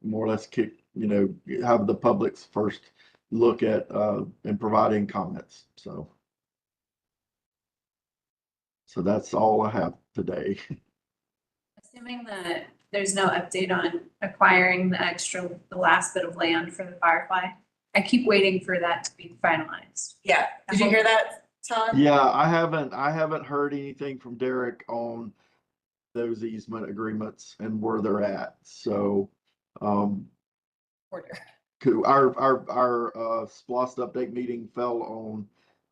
more or less have the public's first look at and providing comments. So that's all I have today. Assuming that there's no update on acquiring the last bit of land for the Firefly, I keep waiting for that to be finalized. Yeah. Did you hear that, Todd? Yeah, I haven't heard anything from Derek on those easement agreements and where they're at. So our SPLOST update meeting fell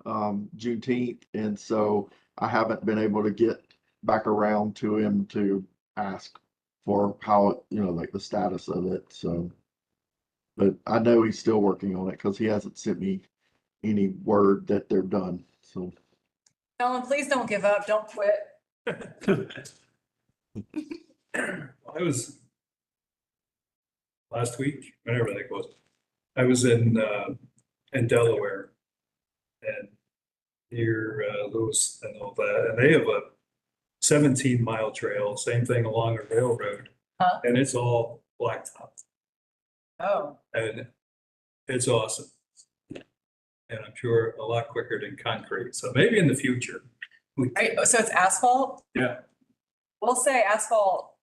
on Juneteenth, and so I haven't been able to get back around to him to ask for how, like the status of it. So, but I know he's still working on it because he hasn't sent me any word that they're done. So, Ellen, please don't give up. Don't quit. I was last week, whenever that was. I was in Delaware and near Lewis and all that, and they have a 17-mile trail, same thing along a railroad, and it's all blacktop, Oh, and it's awesome. And I'm sure a lot quicker than concrete. So maybe in the future. right, so it's asphalt? Yeah. We'll say asphalt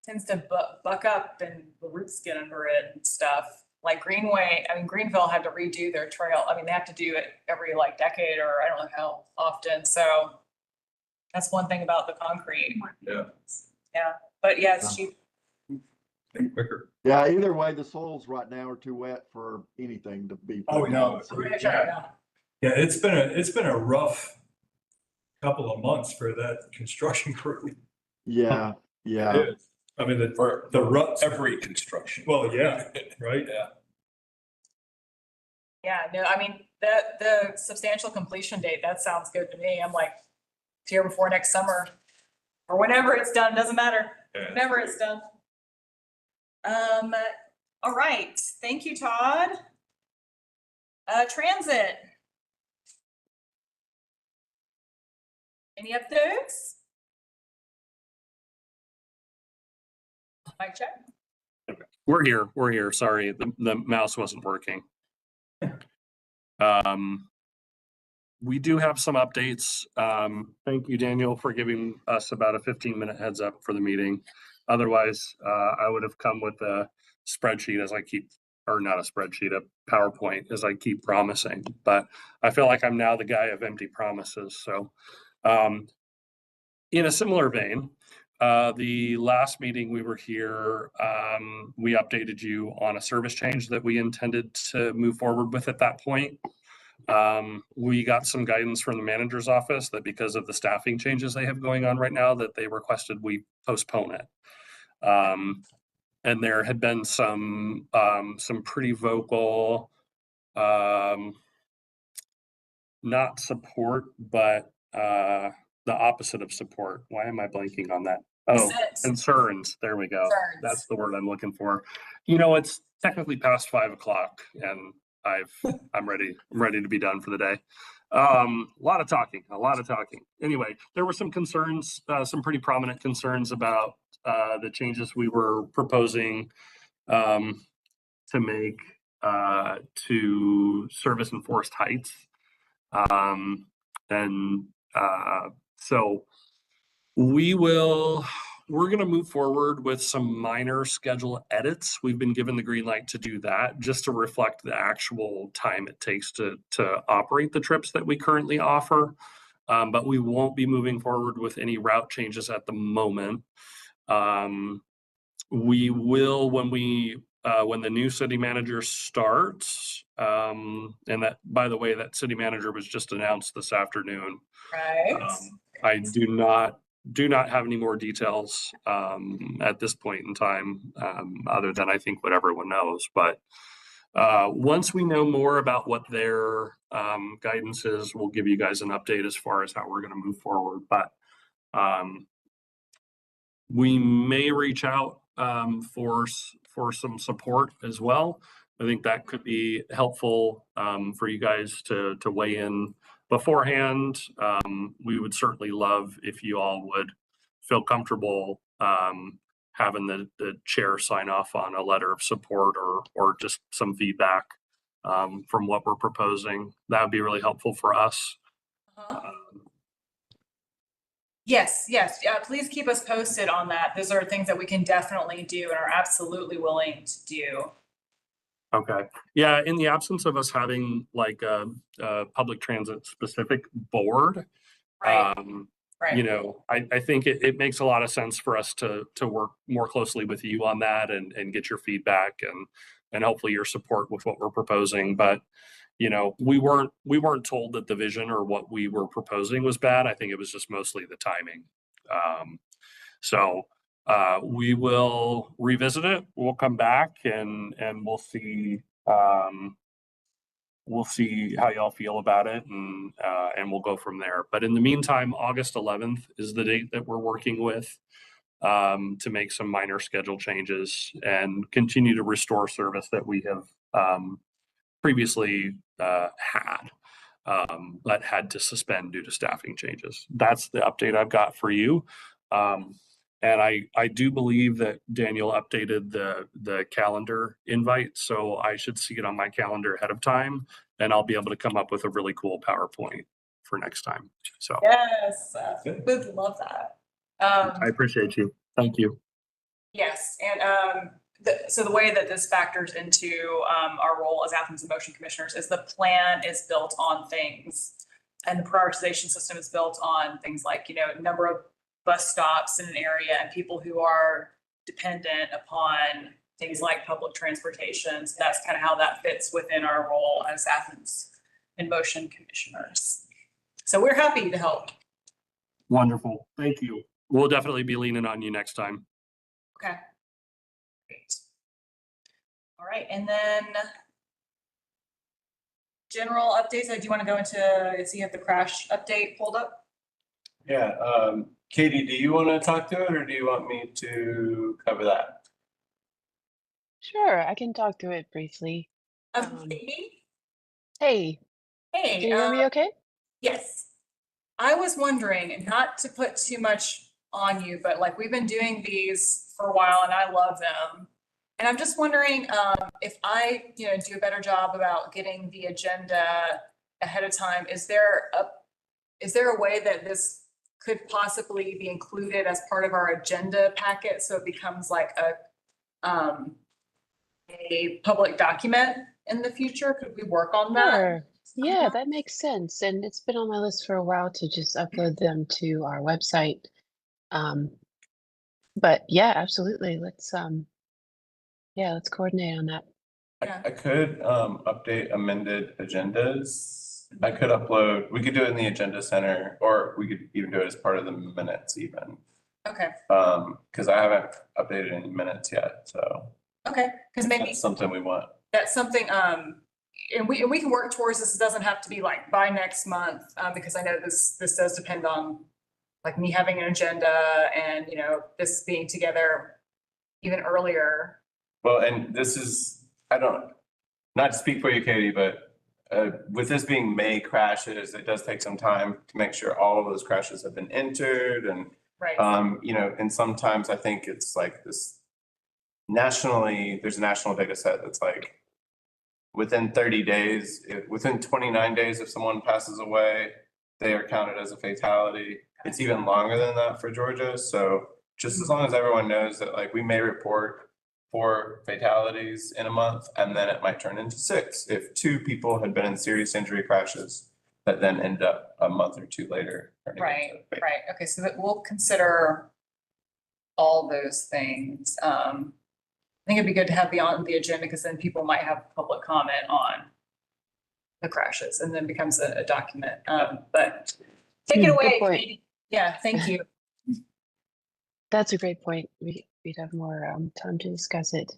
tends to buck up and the roots get under it and stuff. Like Greenway, I mean, Greenville had to redo their trail. I mean, they have to do it every like decade or I don't know how often, so that's one thing about the concrete. Yeah. Yeah, but yeah, it's cheap. Think quicker. Yeah, either way, the soils right now are too wet for anything to be. Oh, put no. down, so- Yeah, it's been a rough couple of months for that construction crew. Yeah, yeah. It is. I mean, the ruts. Every construction. Well, yeah, right? Yeah. Yeah, no, I mean, the substantial completion date, that sounds good to me. I'm like, here before next summer. Or whenever it's done, doesn't matter, Yeah. whenever it's done. All right, thank you, Todd. Transit. Any updates? Mic check. We're here. Sorry, the mouse wasn't working. We do have some updates. Thank you, Daniel, for giving us about a 15-minute heads up for the meeting. Otherwise, I would have come with a spreadsheet or not a spreadsheet, a PowerPoint as I keep promising, but I feel like I'm now the guy of empty promises. So in a similar vein, the last meeting we were here, we updated you on a service change that we intended to move forward with at that point. We got some guidance from the manager's office that because of the staffing changes they have going on right now, that they requested we postpone it. And there had been some pretty vocal, not support, but the opposite of support. Why am I blanking on that? Oh, concerns. There we go. Concerns. That's the word I'm looking for. You know, it's technically past 5 o'clock and I'm ready to be done for the day. A lot of talking. Anyway, there were some concerns, some pretty prominent concerns about the changes we were proposing to make to service and Forest Heights. So we're going to move forward with some minor schedule edits. We've been given the green light to do that just to reflect the actual time it takes to operate the trips that we currently offer. But we won't be moving forward with any route changes at the moment. We will when the new city manager starts, and that, by the way, that city manager was just announced this afternoon. Right. I do not have any more details at this point in time, other than I think what everyone knows. But once we know more about what their guidance is, we'll give you guys an update as far as how we're going to move forward. But we may reach out for some support as well. I think that could be helpful for you guys to weigh in beforehand. We would certainly love if you all would feel comfortable having the chair sign off on a letter of support or just some feedback from what we're proposing. That would be really helpful for us. Yes, yeah, please keep us posted on that. Those are things that we can definitely do and are absolutely willing to do. Okay. Yeah, in the absence of us having like a public transit specific board, Right. you know, I think it makes a lot of sense for us to work more closely with you on that and get your feedback and hopefully your support with what we're proposing. But you know, we weren't told that the vision or what we were proposing was bad. I think it was just mostly the timing. So we will revisit it. We'll come back and we'll see how y'all feel about it and we'll go from there. But in the meantime, August 11th is the date that we're working with. to make some minor schedule changes and continue to restore service that we have previously had, but had to suspend due to staffing changes. That's the update I've got for you. And I do believe that Daniel updated the calendar invite, so I should see it on my calendar ahead of time, and I'll be able to come up with a really cool PowerPoint for next time. So Yes, would love that. I appreciate you. Thank you. Yes, and so the way that this factors into our role as Athens and Motion Commissioners is the plan is built on things, and the prioritization system is built on things like, you know, number of bus stops in an area and people who are dependent upon things like public transportation. So that's kind of how that fits within our role as Athens and Motion Commissioners. So we're happy to help. Wonderful. Thank you. We'll definitely be leaning on you next time. Okay. Great. All right, and then general updates. Do you want to go into, so you have the crash update pulled up? Yeah, Katie, do you want to talk to it or do you want me to cover that? Sure, I can talk through it briefly. Katie? Hey, Hey. can you hear me okay? Yes. I was wondering, and not to put too much on you, but like we've been doing these for a while and I love them. And I'm just wondering if I, you know, do a better job about getting the agenda ahead of time. Is there a way that this could possibly be included as part of our agenda packet so it becomes like a public document in the future? Could we work on that? Sure. Yeah, that makes sense. And it's been on my list for a while to just upload them to our website. But yeah, absolutely. Let's coordinate on that. I could update amended agendas. I could upload, we could do it in the agenda center, or we could even do it as part of the minutes even. Okay. Because I haven't updated any minutes yet, so. Okay, because maybe That's something we want. that's something, and we can work towards this. It doesn't have to be like by next month, because I know this does depend on like me having an agenda and, you know, this being together even earlier. Well, and this is, not to speak for you, Katie, but with this being May crashes, it does take some time to make sure all of those crashes have been entered and, Right. you know, and sometimes I think it's like this nationally, there's a national data set that's like within 30 days, within 29 days, if someone passes away, they are counted as a fatality. It's even longer than that for Georgia. So just as long as everyone knows that like we may report 4 fatalities in a month, and then it might turn into 6 if 2 people had been in serious injury crashes that then end up a month or 2 later. Right. Okay, so that we'll consider all those things. I think it'd be good to have on the agenda because then people might have public comment on the crashes and then becomes a document. But take it away, Katie. Yeah, thank you. That's a great point. We'd have more time to discuss it.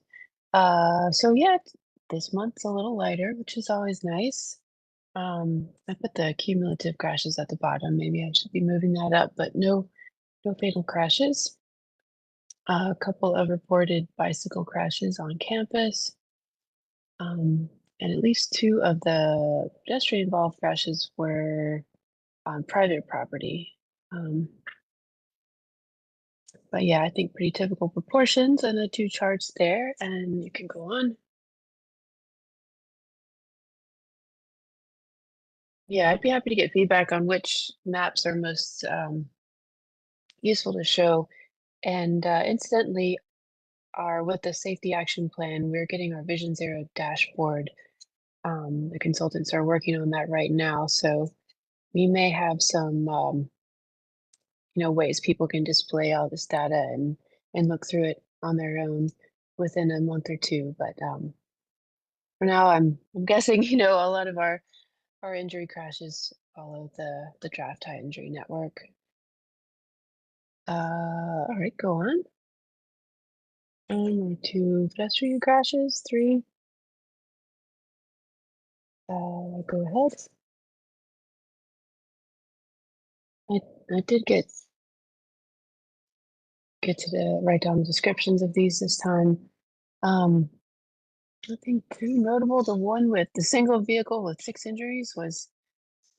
So yeah, this month's a little lighter, which is always nice. I put the cumulative crashes at the bottom. Maybe I should be moving that up, but no fatal crashes. A couple of reported bicycle crashes on campus. And at least 2 of the pedestrian involved crashes were on private property. But yeah, I think pretty typical proportions and the 2 charts there, and you can go on. Yeah, I'd be happy to get feedback on which maps are most useful to show. And incidentally, with the safety action plan, we're getting our Vision Zero dashboard. The consultants are working on that right now, so we may have some ways people can display all this data and look through it on their own within a month or 2. But for now, I'm guessing a lot of our injury crashes follow the draft high injury network. All right, go on. 1 or 2 pedestrian crashes, 3. Go ahead. I did get get to write down the descriptions of these this time. Nothing too notable. The one with the single vehicle with 6 injuries was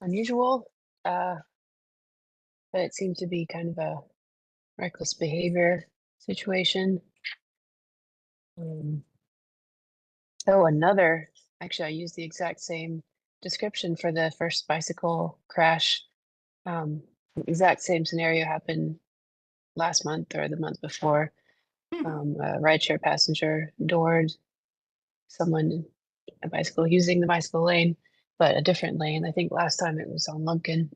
unusual, but it seemed to be kind of a reckless behavior situation. Actually, I used the exact same description for the first bicycle crash. The exact same scenario happened last month or the month before. A rideshare passenger doored someone, a bicycle, using the bicycle lane, but a different lane. I think last time it was on Lumpkin.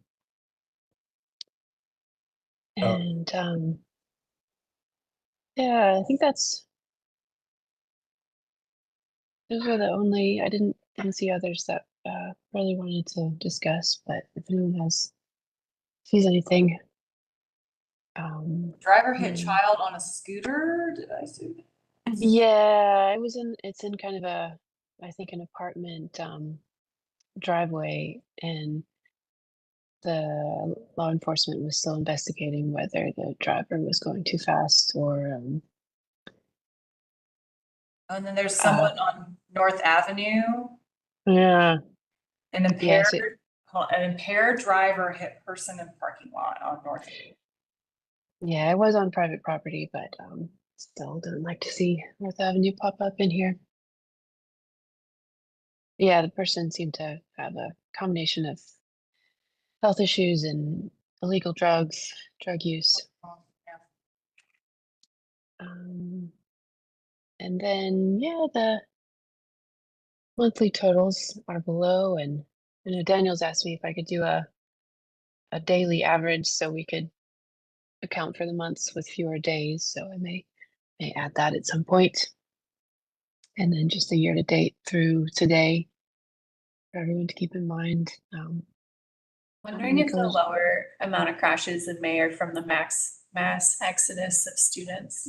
And yeah, I think those were the only, I didn't see others that really wanted to discuss, but if anyone sees anything. Driver hit child on a scooter, did I see? Yeah, it's in kind of I think an apartment driveway, and the law enforcement was still investigating whether the driver was going too fast or And then there's someone on North Avenue, yeah. an Yes, impaired driver hit person in parking lot on North. Yeah, I was on private property, but still don't like to see North Avenue pop up in here. Yeah, the person seemed to have a combination of health issues and illegal drug use. And then, yeah, the monthly totals are below, and Daniel's asked me if I could do a daily average so we could account for the months with fewer days. So I may add that at some point. And then just the year to date through today for everyone to keep in mind. Wondering if the lower amount of crashes in May are from the mass exodus of students.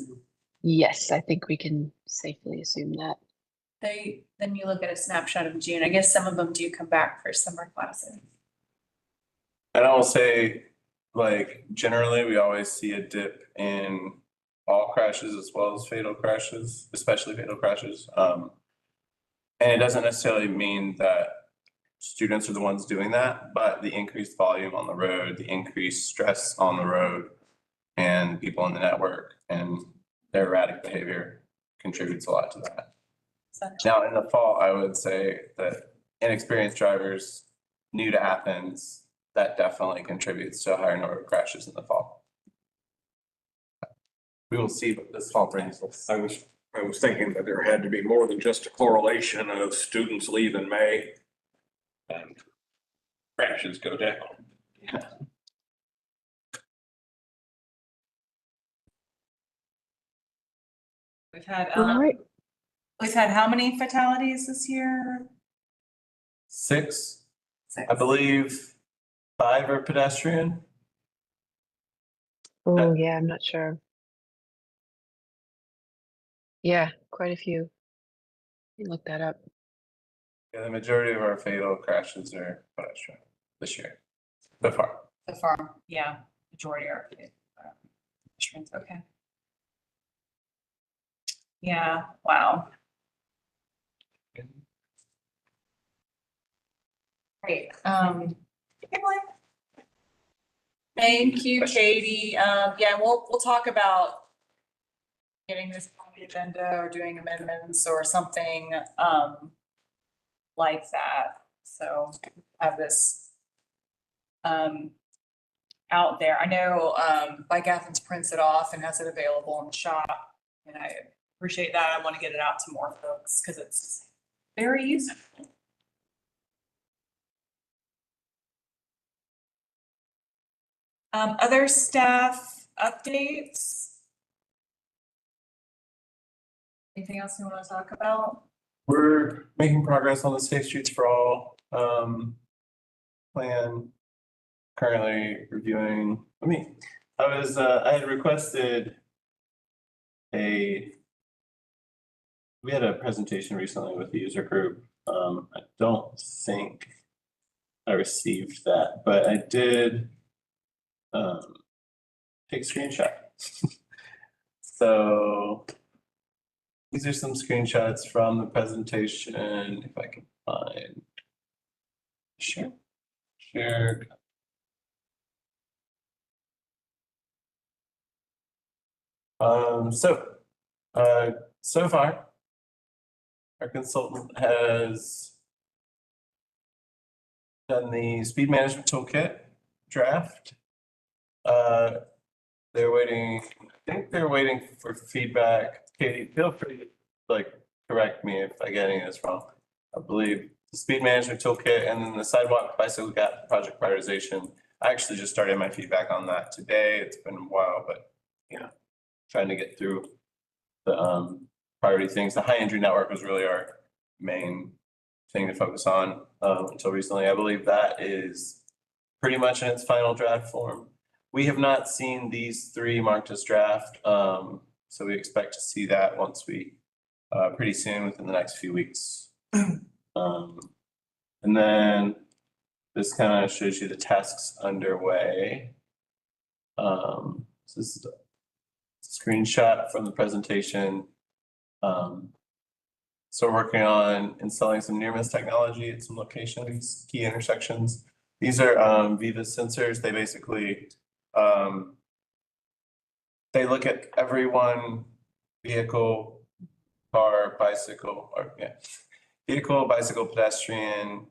Yes, I think we can safely assume that. Then you look at a snapshot of June. I guess some of them do come back for summer classes. And I will say, like, generally, we always see a dip in all crashes as well as fatal crashes, especially fatal crashes. And it doesn't necessarily mean that students are the ones doing that, but the increased volume on the road, the increased stress on the road, and people in the network and their erratic behavior contributes a lot to that. Now, in the fall, I would say that inexperienced drivers, new to Athens, that definitely contributes to a higher number of crashes in the fall. We will see what this fall brings us. I was thinking that there had to be more than just a correlation of students leave in May and crashes go down. Yeah. We've had right. We've had how many fatalities this year? 6. I believe 5 are pedestrian. Oh, yeah, I'm not sure. Yeah, quite a few. You look that up. Yeah, the majority of our fatal crashes are pedestrian this year, so far. So far, yeah, majority are pedestrians. Okay. Yeah, wow. Great. Thank you, Katie. Yeah, we'll talk about getting this on the agenda or doing amendments or something like that. So have this out there. I know Bike Athens prints it off and has it available in the shop, and I appreciate that. I want to get it out to more folks because it's very useful. Other staff updates? Anything else you want to talk about? We're making progress on the Safe Streets for All plan. Currently reviewing. I had requested we had a presentation recently with the user group. I don't think I received that, but I did take a screenshot. So these are some screenshots from the presentation, if I can find. Share. So far, our consultant has done the speed management toolkit draft. They're waiting, I think they're waiting for feedback. Katie, feel free to like correct me if I get any of this wrong. I believe the speed management toolkit and then the sidewalk bicycle gap project prioritization. I actually just started my feedback on that today. It's been a while, but trying to get through the priority things. The high injury network was really our main thing to focus on until recently. I believe that is pretty much in its final draft form. We have not seen these three marked as draft, so we expect to see that once we pretty soon within the next few weeks. And then this kind of shows you the tasks underway. So this is a screenshot from the presentation. So we're working on installing some near miss technology at some locations, key intersections. These are Viva sensors. They basically they look at everyone, vehicle, car, bicycle, or vehicle, bicycle, pedestrian,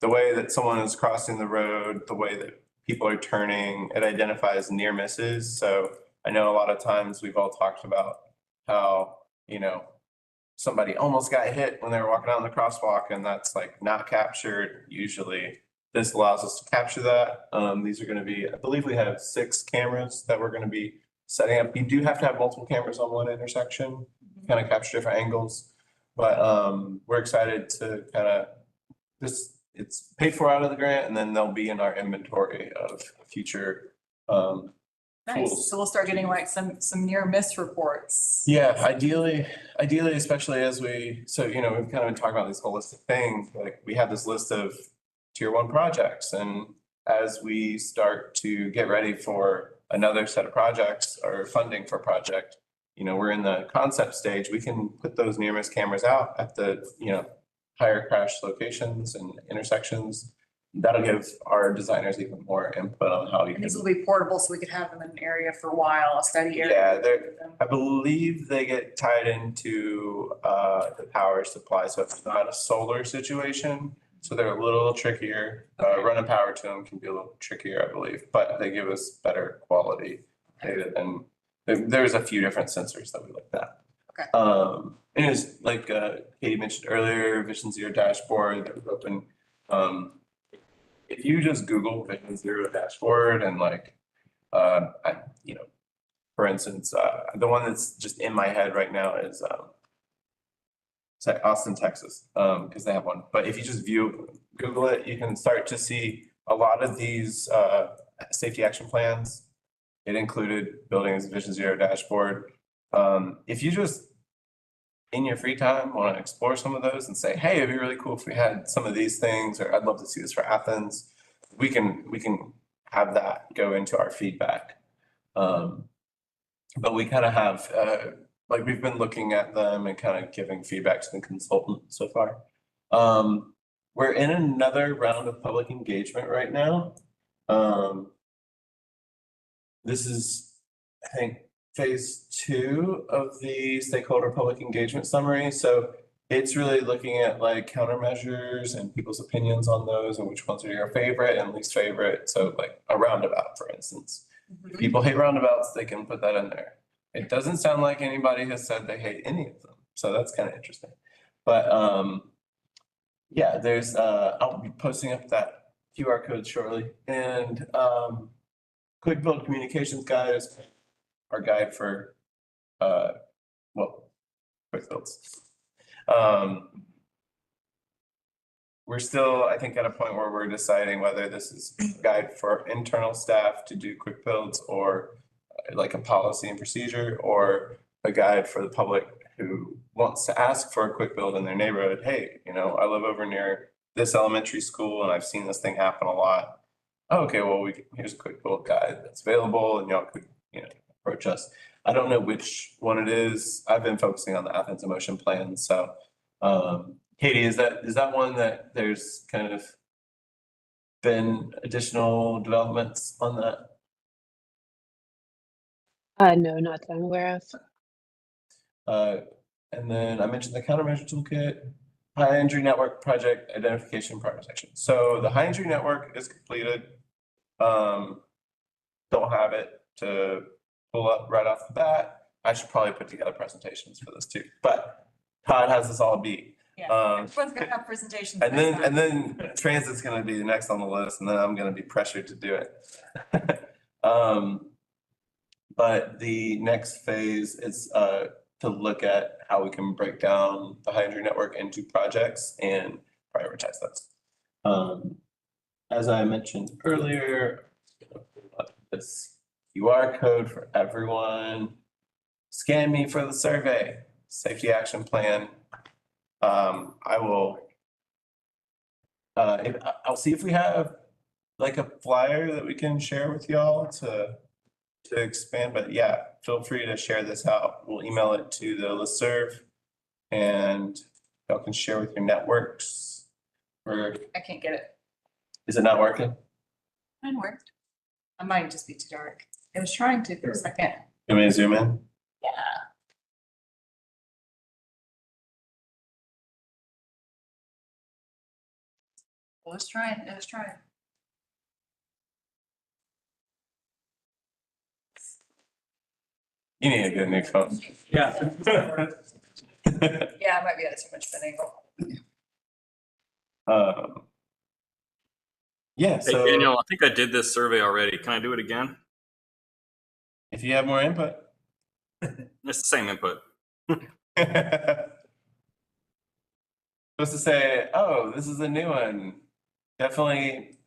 the way that someone is crossing the road, the way that people are turning. It identifies near misses. So I know a lot of times we've all talked about how, somebody almost got hit when they were walking down the crosswalk, and that's like not captured. Usually this allows us to capture that. These are going to be, I believe we have 6 cameras that we're going to be setting up. You do have to have multiple cameras on one intersection, kind of capture different angles. But we're excited to kind of it's paid for out of the grant, and then they'll be in our inventory of future Nice. tools. So we'll start getting like some near miss reports. Yeah, ideally, especially as we've kind of been talking about these holistic things. Like we have this list of tier 1 projects, and as we start to get ready for another set of projects or funding for a project, we're in the concept stage. We can put those near miss cameras out at the higher crash locations and intersections. That'll give our designers even more input on how you And can. these will be portable, so we could have them in an area for a while, a study area. Yeah, I believe they get tied into the power supply, so it's not a solar situation. So they're a little trickier. Running power to them can be a little trickier, I believe, but they give us better quality data than there's a few different sensors that we looked at. Okay. And it's like Katie mentioned earlier, Vision Zero dashboard that was open. If you just Google Vision Zero dashboard and for instance, the one that's just in my head right now is Austin, Texas, because they have one. But if you just Google it, you can start to see a lot of these safety action plans. It included building as a Vision Zero dashboard. If you just in your free time want to explore some of those and say, hey, it'd be really cool if we had some of these things, or I'd love to see this for Athens, we can have that go into our feedback. But we kind of have we've been looking at them and kind of giving feedback to the consultant so far. We're in another round of public engagement right now. This is, I think, phase 2 of the stakeholder public engagement summary. So it's really looking at like countermeasures and people's opinions on those and which ones are your favorite and least favorite. So like a roundabout, for instance. If people hate roundabouts, they can put that in there. It doesn't sound like anybody has said they hate any of them. So that's kind of interesting. But yeah, there's I'll be posting up that QR code shortly. And Quick Build Communications Guide is our guide for quick builds. We're still, I think, at a point where we're deciding whether this is a guide for internal staff to do quick builds, or like a policy and procedure, or a guide for the public who wants to ask for a quick build in their neighborhood. Hey, I live over near this elementary school and I've seen this thing happen a lot. Oh, okay, well, here's a quick build guide that's available, and y'all could, approach us. I don't know which one it is. I've been focusing on the Athens in Motion plan, so Katie, is that one that there's kind of been additional developments on that? No, not that I'm aware of. And then I mentioned the countermeasure toolkit, high injury network project identification prioritization. So the high injury network is completed. Don't have it to pull up right off the bat. I should probably put together presentations for this too, but Todd has this all beat. Yeah, everyone's gonna have presentations. And next time. then transit's gonna be the next on the list, and then I'm gonna be pressured to do it. But the next phase is to look at how we can break down the high injury network into projects and prioritize those. As I mentioned earlier, this QR code for everyone. Scan me for the survey, safety action plan. I will. I'll see if we have like a flyer that we can share with y'all to expand, but yeah, feel free to share this out. We'll email it to the listserv and y'all can share with your networks. Or I can't get it. is it not working? Mine worked. I might just be too dark. It was trying to for a second. You want me to zoom in? Yeah. Let's try it. Let's try it. You need a good new phone. Yeah. Yeah, I might be at too much of an angle. Yeah, Hey, so Daniel, I think I did this survey already. Can I do it again? if you have more input. It's the same input. Supposed to say, oh, this is a new one. Definitely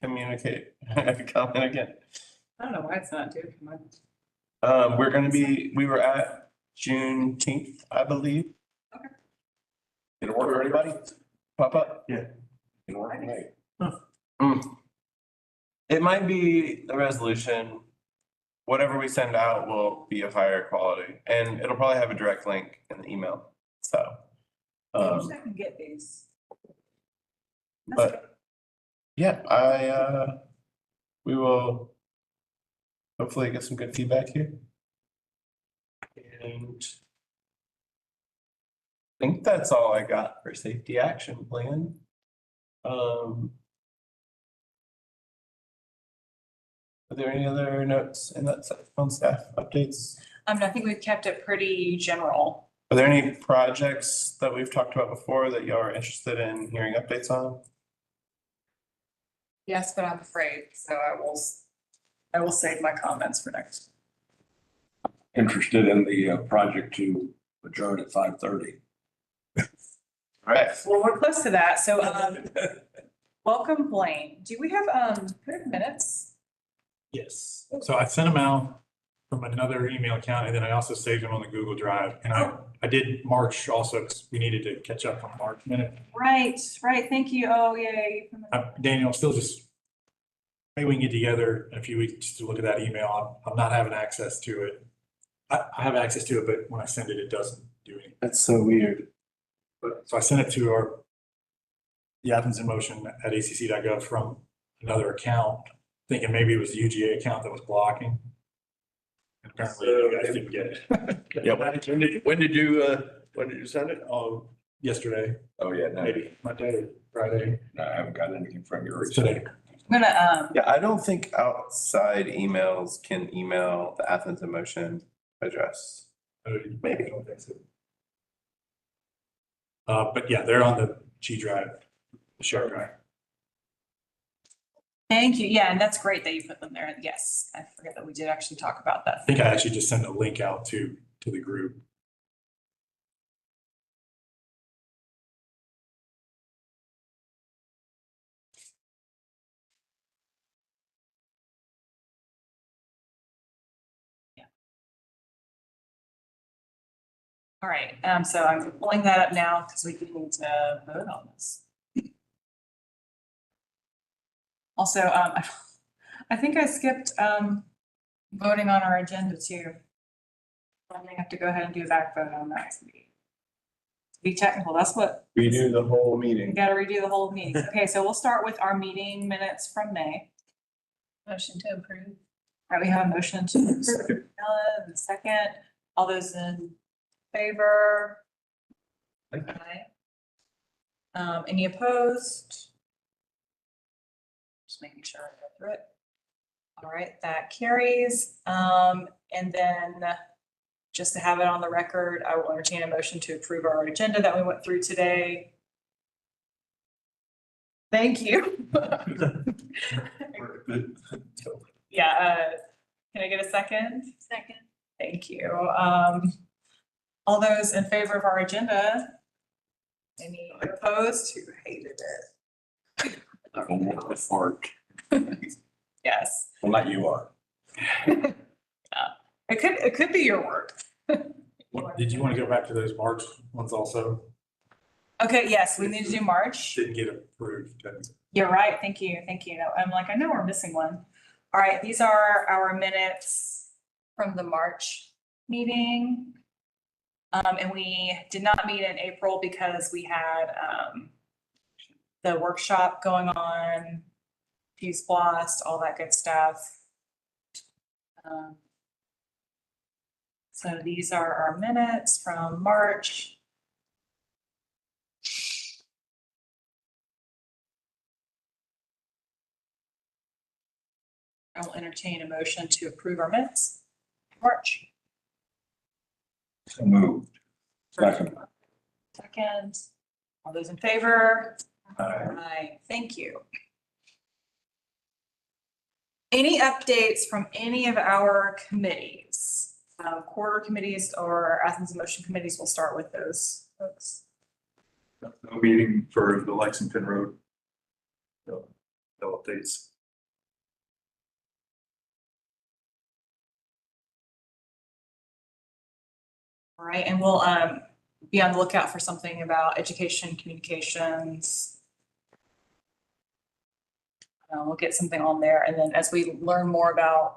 communicate, comment again. I don't know why it's not doing mine. We were at Juneteenth, I believe. Okay. Did it work for anybody? Pop up? It worked great. It might be the resolution. Whatever we send out will be of higher quality, and it'll probably have a direct link in the email, so. I wish I can get these. But yeah, we will hopefully get some good feedback here. And I think that's all I got for safety action plan. Are there any other notes in that on staff updates? I think we've kept it pretty general. Are there any projects that we've talked about before that y'all are interested in hearing updates on? Yes, but I'm afraid, so I will save my comments for next. Interested in the project to adjourn at 5:30. All right. Well, we're close to that. So, welcome Blaine. Do we have minutes? Yes, so I sent them out from another email account, and then I also saved them on the Google Drive. And I did March also, because we needed to catch up on March minute. Right. Thank you. Oh, yay. Daniel, I'm still just, maybe we can get together in a few weeks to look at that email. I'm not having access to it. I have access to it, but when I send it, it doesn't do anything. That's so weird. So I sent it to the Athens in Motion at acc.gov from another account, thinking maybe it was the UGA account that was blocking. And apparently you guys didn't get it. Yeah, when did you send it? Oh, yesterday, Oh, yeah, no, maybe Monday, Friday, no, I haven't got anything from you. today. I'm gonna, Yeah, I don't think outside emails can email the Athens in Motion address. Maybe. I don't think so. But yeah, they're on the G drive, the share drive. thank you. Yeah, and that's great that you put them there. Yes, I forget that we did actually talk about that. I think I actually just sent a link out to the group. All right, so I'm pulling that up now because we need to vote on this. Also, I think I skipped voting on our agenda too. I may have to go ahead and do a back vote on that. To be technical, that's what, Redo the whole we meeting. gotta redo the whole meeting. Okay, so we'll start with our meeting minutes from May. Motion to approve. All right, we have a motion to approve. Ellen, and second, all those in favor? Aye. Any opposed? Just making sure I go through it. All right, that carries. And then just to have it on the record, I will entertain a motion to approve our agenda that we went through today. Thank you. Yeah, can I get a second? Second. Thank you. All those in favor of our agenda? Any opposed? Who hated it? Yes. Well, not you are. It could be your work. Did you want to go back to those March ones also? Okay, yes, we need to do March. Didn't get approved. You're right. Thank you. Thank you. I'm like, I know we're missing one. All right, these are our minutes from the March meeting. And we did not meet in April because we had the workshop going on, Fuse Blast, all that good stuff. So these are our minutes from March. I will entertain a motion to approve our minutes. March. So moved. Second. Second. All those in favor? Aye. Aye. Thank you. Any updates from any of our committees? Quarter committees or Athens in Motion committees? We'll start with those folks. No meeting for the Lexington Road. No updates. All right, and we'll be on the lookout for something about education communications. We'll get something on there, and then as we learn more about,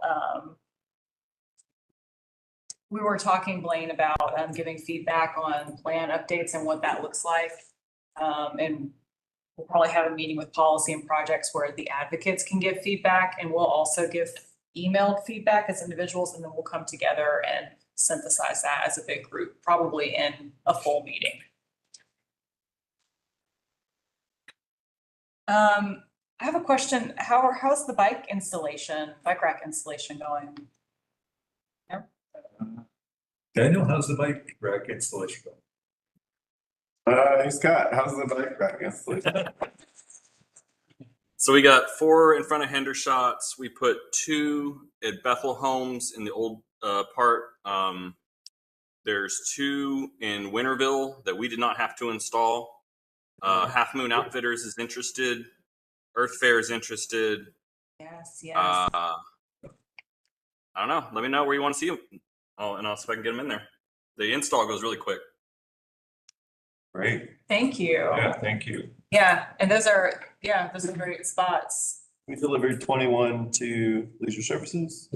we were talking, Blaine, about giving feedback on plan updates and what that looks like. And we'll probably have a meeting with policy and projects where the advocates can give feedback, and we'll also give emailed feedback as individuals, and then we'll come together and synthesize that as a big group, probably in a full meeting. I have a question. How's the bike rack installation going? Daniel, how's the bike rack installation going? Hey Scott, how's the bike rack installation? So we got 4 in front of Hendershots. We put 2 at Bethel Homes in the old part. There's 2 in Winterville that we did not have to install. Half Moon Outfitters is interested. Earth Fair is interested. Yes. I don't know. Let me know where you want to see them. Oh, and I'll see if I can get them in there. The install goes really quick. Great. Thank you. Yeah, thank you. Yeah, and those are great spots. We delivered 21 to Leisure Services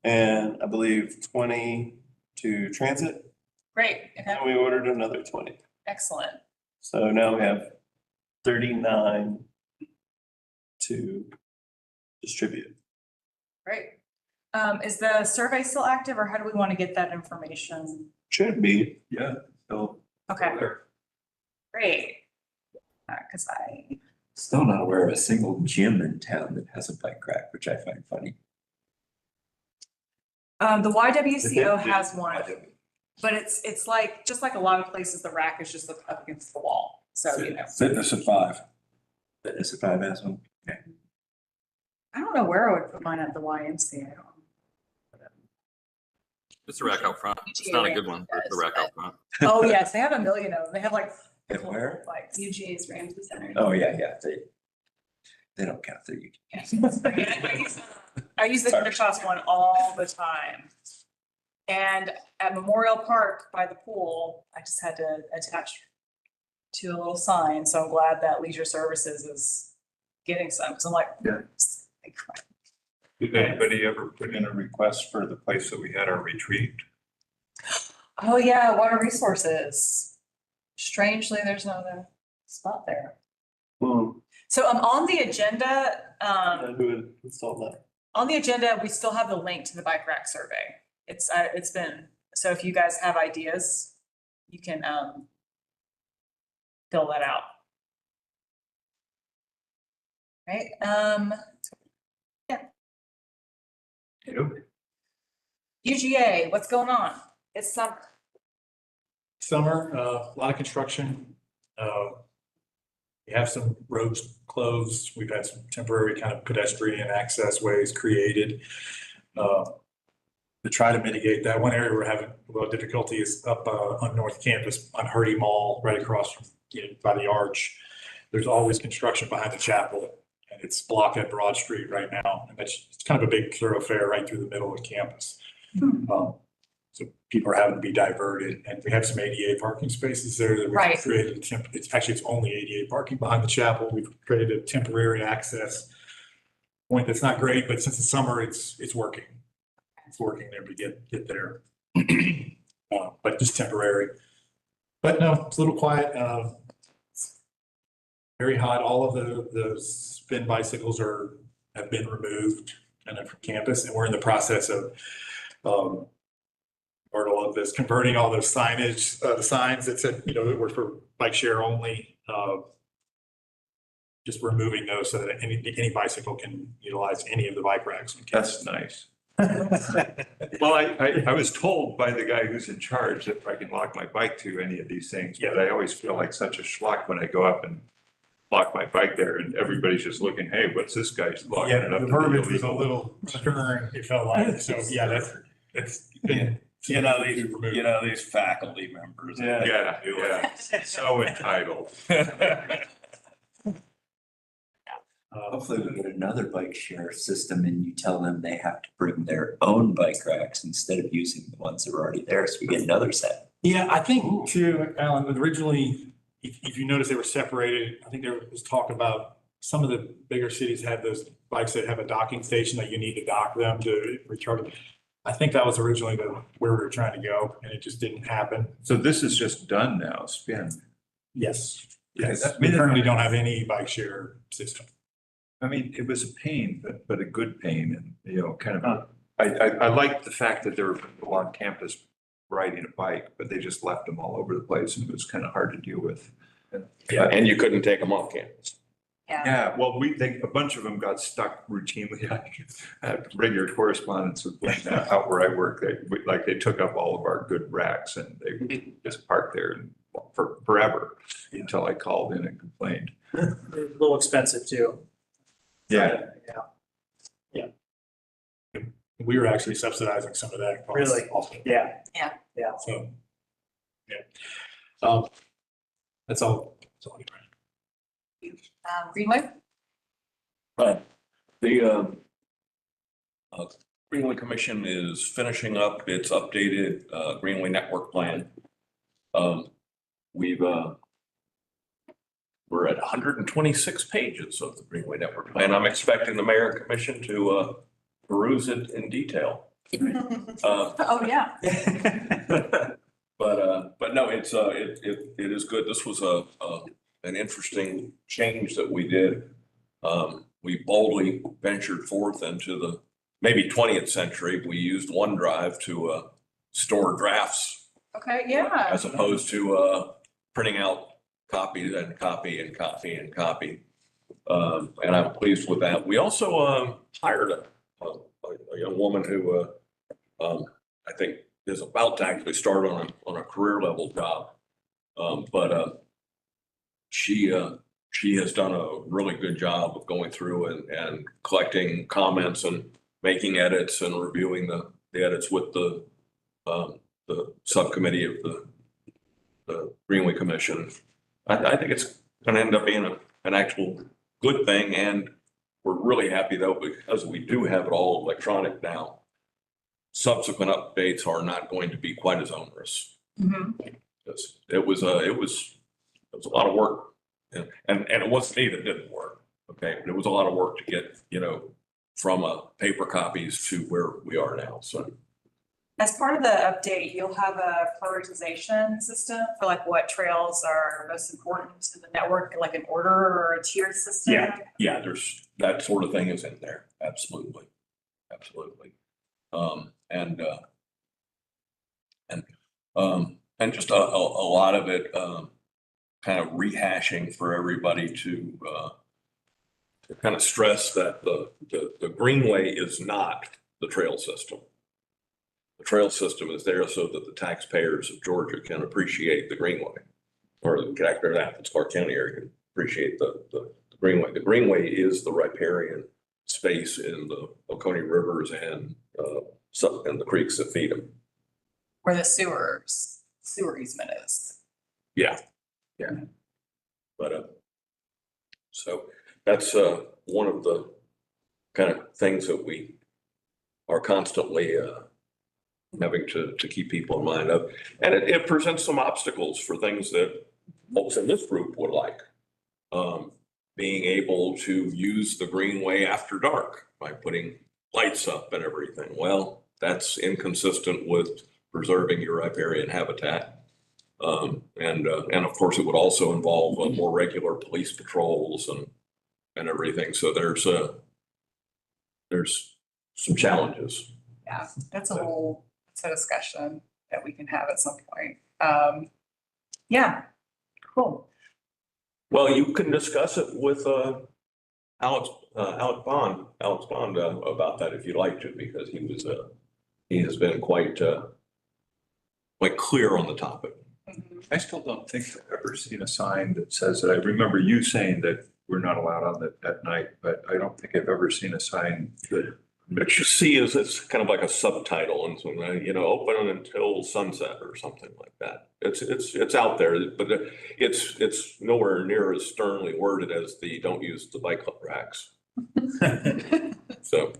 and I believe 20 to Transit. Great. Okay. And we ordered another 20. Excellent. So now we have 39 to distribute. Great. Is the survey still active, or how do we want to get that information? Should be. Yeah. So. Okay. Great. Because I Still not aware of a single gym in town that has a bike rack, which I find funny. the YWCO has one, but it's like, just like a lot of places, the rack is just up against the wall. So, you know, Fitness at 5. Fitness at 5 has one. Okay. I don't know where I would put mine at the YMCA. I don't. It's a rack out front. It's not a good one, but it's a rack out front. Oh, yes, they have a million of them. They have like. At where? Like UGA's Ramsey Center. Oh, yeah. They don't count the. I use the Hendershots one all the time. And at Memorial Park by the pool, I just had to attach to a little sign. So I'm glad that Leisure Services is getting some. Cause I'm like, Yeah. Did anybody ever put in a request for the place that we had our retreat? Oh, yeah, water resources. Strangely, there's no other spot there. So on the agenda, on the agenda, we still have the link to the bike rack survey. It's been, so if you guys have ideas, you can fill that out. Right, UGA, what's going on? It's summer. Summer, a lot of construction. We have some roads closed. We've had some temporary kind of pedestrian access ways created. To try to mitigate that, one area we're having a little difficulty is up on North Campus on Hurdy Mall, right across from, by the arch. There's always construction behind the chapel, and it's blocked at Broad Street right now. And it's kind of a big thoroughfare right through the middle of campus. So people are having to be diverted, and we have some ADA parking spaces there that we've created. It's only ADA parking behind the chapel. We've created a temporary access point that's not great, but since it's summer, it's working. It's working there to get there, but just temporary. But no, it's a little quiet. Very hot. All of the spin bicycles have been removed kind of from campus, and we're in the process of all of this, converting all those signage, the signs that said, that were for bike share only, just removing those so that any bicycle can utilize any of the bike racks. That's nice. Well, I was told by the guy who's in charge that I can lock my bike to any of these things, but I always feel like such a schlock when I go up and lock my bike there and everybody's just looking, hey, what's this guy's locking it up? The verbiage was a little stern, it felt like. So it's been. These faculty members. Yeah. So entitled. Hopefully we get another bike share system and you tell them they have to bring their own bike racks instead of using the ones that are already there. So we get another set. Yeah, I think too, Alan, originally, if you notice they were separated, I think there was talk about some of the bigger cities had those bikes that have a docking station that you need to dock them to recharge. I think that was originally where we were trying to go, and it just didn't happen. So this is just done now, spin. Yes. Yes. We currently don't have any bike share system. I mean, it was a pain, but a good pain, and kind of. I liked the fact that there were people on campus riding a bike, but they just left them all over the place, and it was kind of hard to deal with. Yeah, and you couldn't take them off campus. Yeah, well, a bunch of them got stuck routinely. I had regular correspondence with them out where I work. They took up all of our good racks and they just parked there for forever until I called in and complained. They're a little expensive too. Yeah. We were actually subsidizing some of that. cost Really? also. Yeah. So, yeah. That's all. Greenway? The Greenway Commission is finishing up its updated Greenway Network Plan. We're at 126 pages of the Greenway Network Plan. I'm expecting the Mayor and Commission to peruse it in detail. Oh, yeah. But no, it is good. This was an interesting change that we did. We boldly ventured forth into the maybe 20th century. We used OneDrive to store drafts. Okay, yeah. As opposed to printing out copies and copy and copy and copy. And I'm pleased with that. We also hired a young woman who I think is about to actually start on a career level job. But she has done a really good job of going through and collecting comments and making edits and reviewing the edits with the subcommittee of the Greenway Commission. I think it's going to end up being an actual good thing, and we're really happy though because we do have it all electronic now. Subsequent updates are not going to be quite as onerous. Because it was a lot of work, and it wasn't me that didn't work. Okay, but it was a lot of work to get from paper copies to where we are now, so. As part of the update, you'll have a prioritization system for like what trails are most important to the network, like an order or a tiered system. Yeah, there's, that sort of thing is in there, absolutely, absolutely. And just a lot of it, kind of rehashing for everybody to kind of stress that the greenway is not the trail system. The trail system is there so that the taxpayers of Georgia can appreciate the greenway, or the taxpayers of Athens-Clarke County area can appreciate the greenway. The greenway is the riparian space in the Oconee rivers and the creeks that feed them. Where the sewer easement is. Yeah. But so that's one of the kind of things that we are constantly having to keep people in mind of. And it presents some obstacles for things that folks in this group would like. Being able to use the greenway after dark by putting lights up and everything. Well, that's inconsistent with preserving your riparian habitat. And of course, it would also involve more regular police patrols and everything. So there's some challenges. Yeah, that's a whole discussion that we can have at some point. Yeah, cool. Well, you can discuss it with Alex Bond about that if you'd like to, because he has been quite clear on the topic. I still don't think I've ever seen a sign that says that. I remember you saying that we're not allowed on that at night, but I don't think I've ever seen a sign that. What you see is it's kind of like a subtitle and so, open until sunset or something like that. It's out there, but it's nowhere near as sternly worded as the don't use the bike racks. So.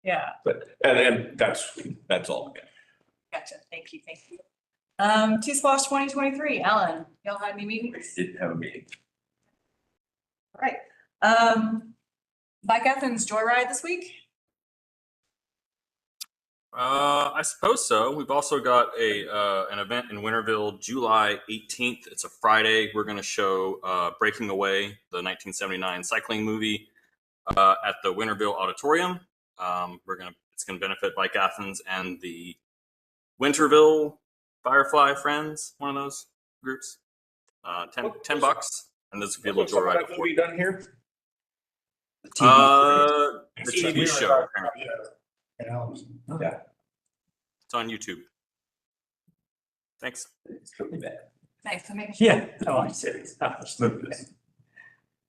Yeah. But and that's all. Gotcha. Thank you. T-Splosh 2023. Ellen, y'all had any meetings? Didn't have a meeting. All right. Bike Athens Joyride this week? I suppose so. We've also got an event in Winterville, July 18th. It's a Friday. We're going to show Breaking Away, the 1979 cycling movie, at the Winterville Auditorium. It's going to benefit Bike Athens and the Winterville Firefly Friends, one of those groups. $10, and this will be a little joyride. What have we done here? The TV show. Yeah. It's on YouTube. Thanks. It's really bad. Nice to meet you. Yeah, no, I said it's not smooth.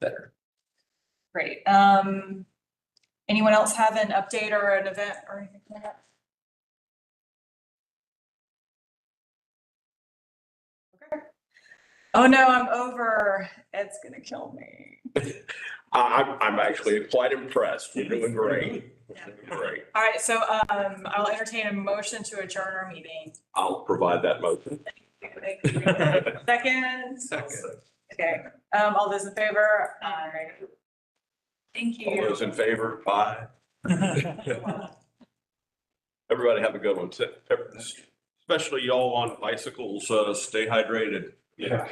Better. Great. Anyone else have an update or an event or anything like that? Okay. Oh no, I'm over. Ed's gonna kill me. I'm actually quite impressed. You're doing great. Great. All right, so I'll entertain a motion to adjourn our meeting. I'll provide that motion. Second? Okay, all those in favor? Aye. Thank All you. those in favor, aye. Everybody have a good one. Especially y'all on bicycles, stay hydrated. Yeah.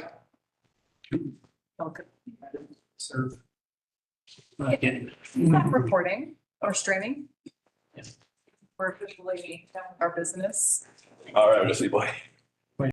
Serve. Stop recording or streaming. We're officially done with our business. All right, let's see, bye.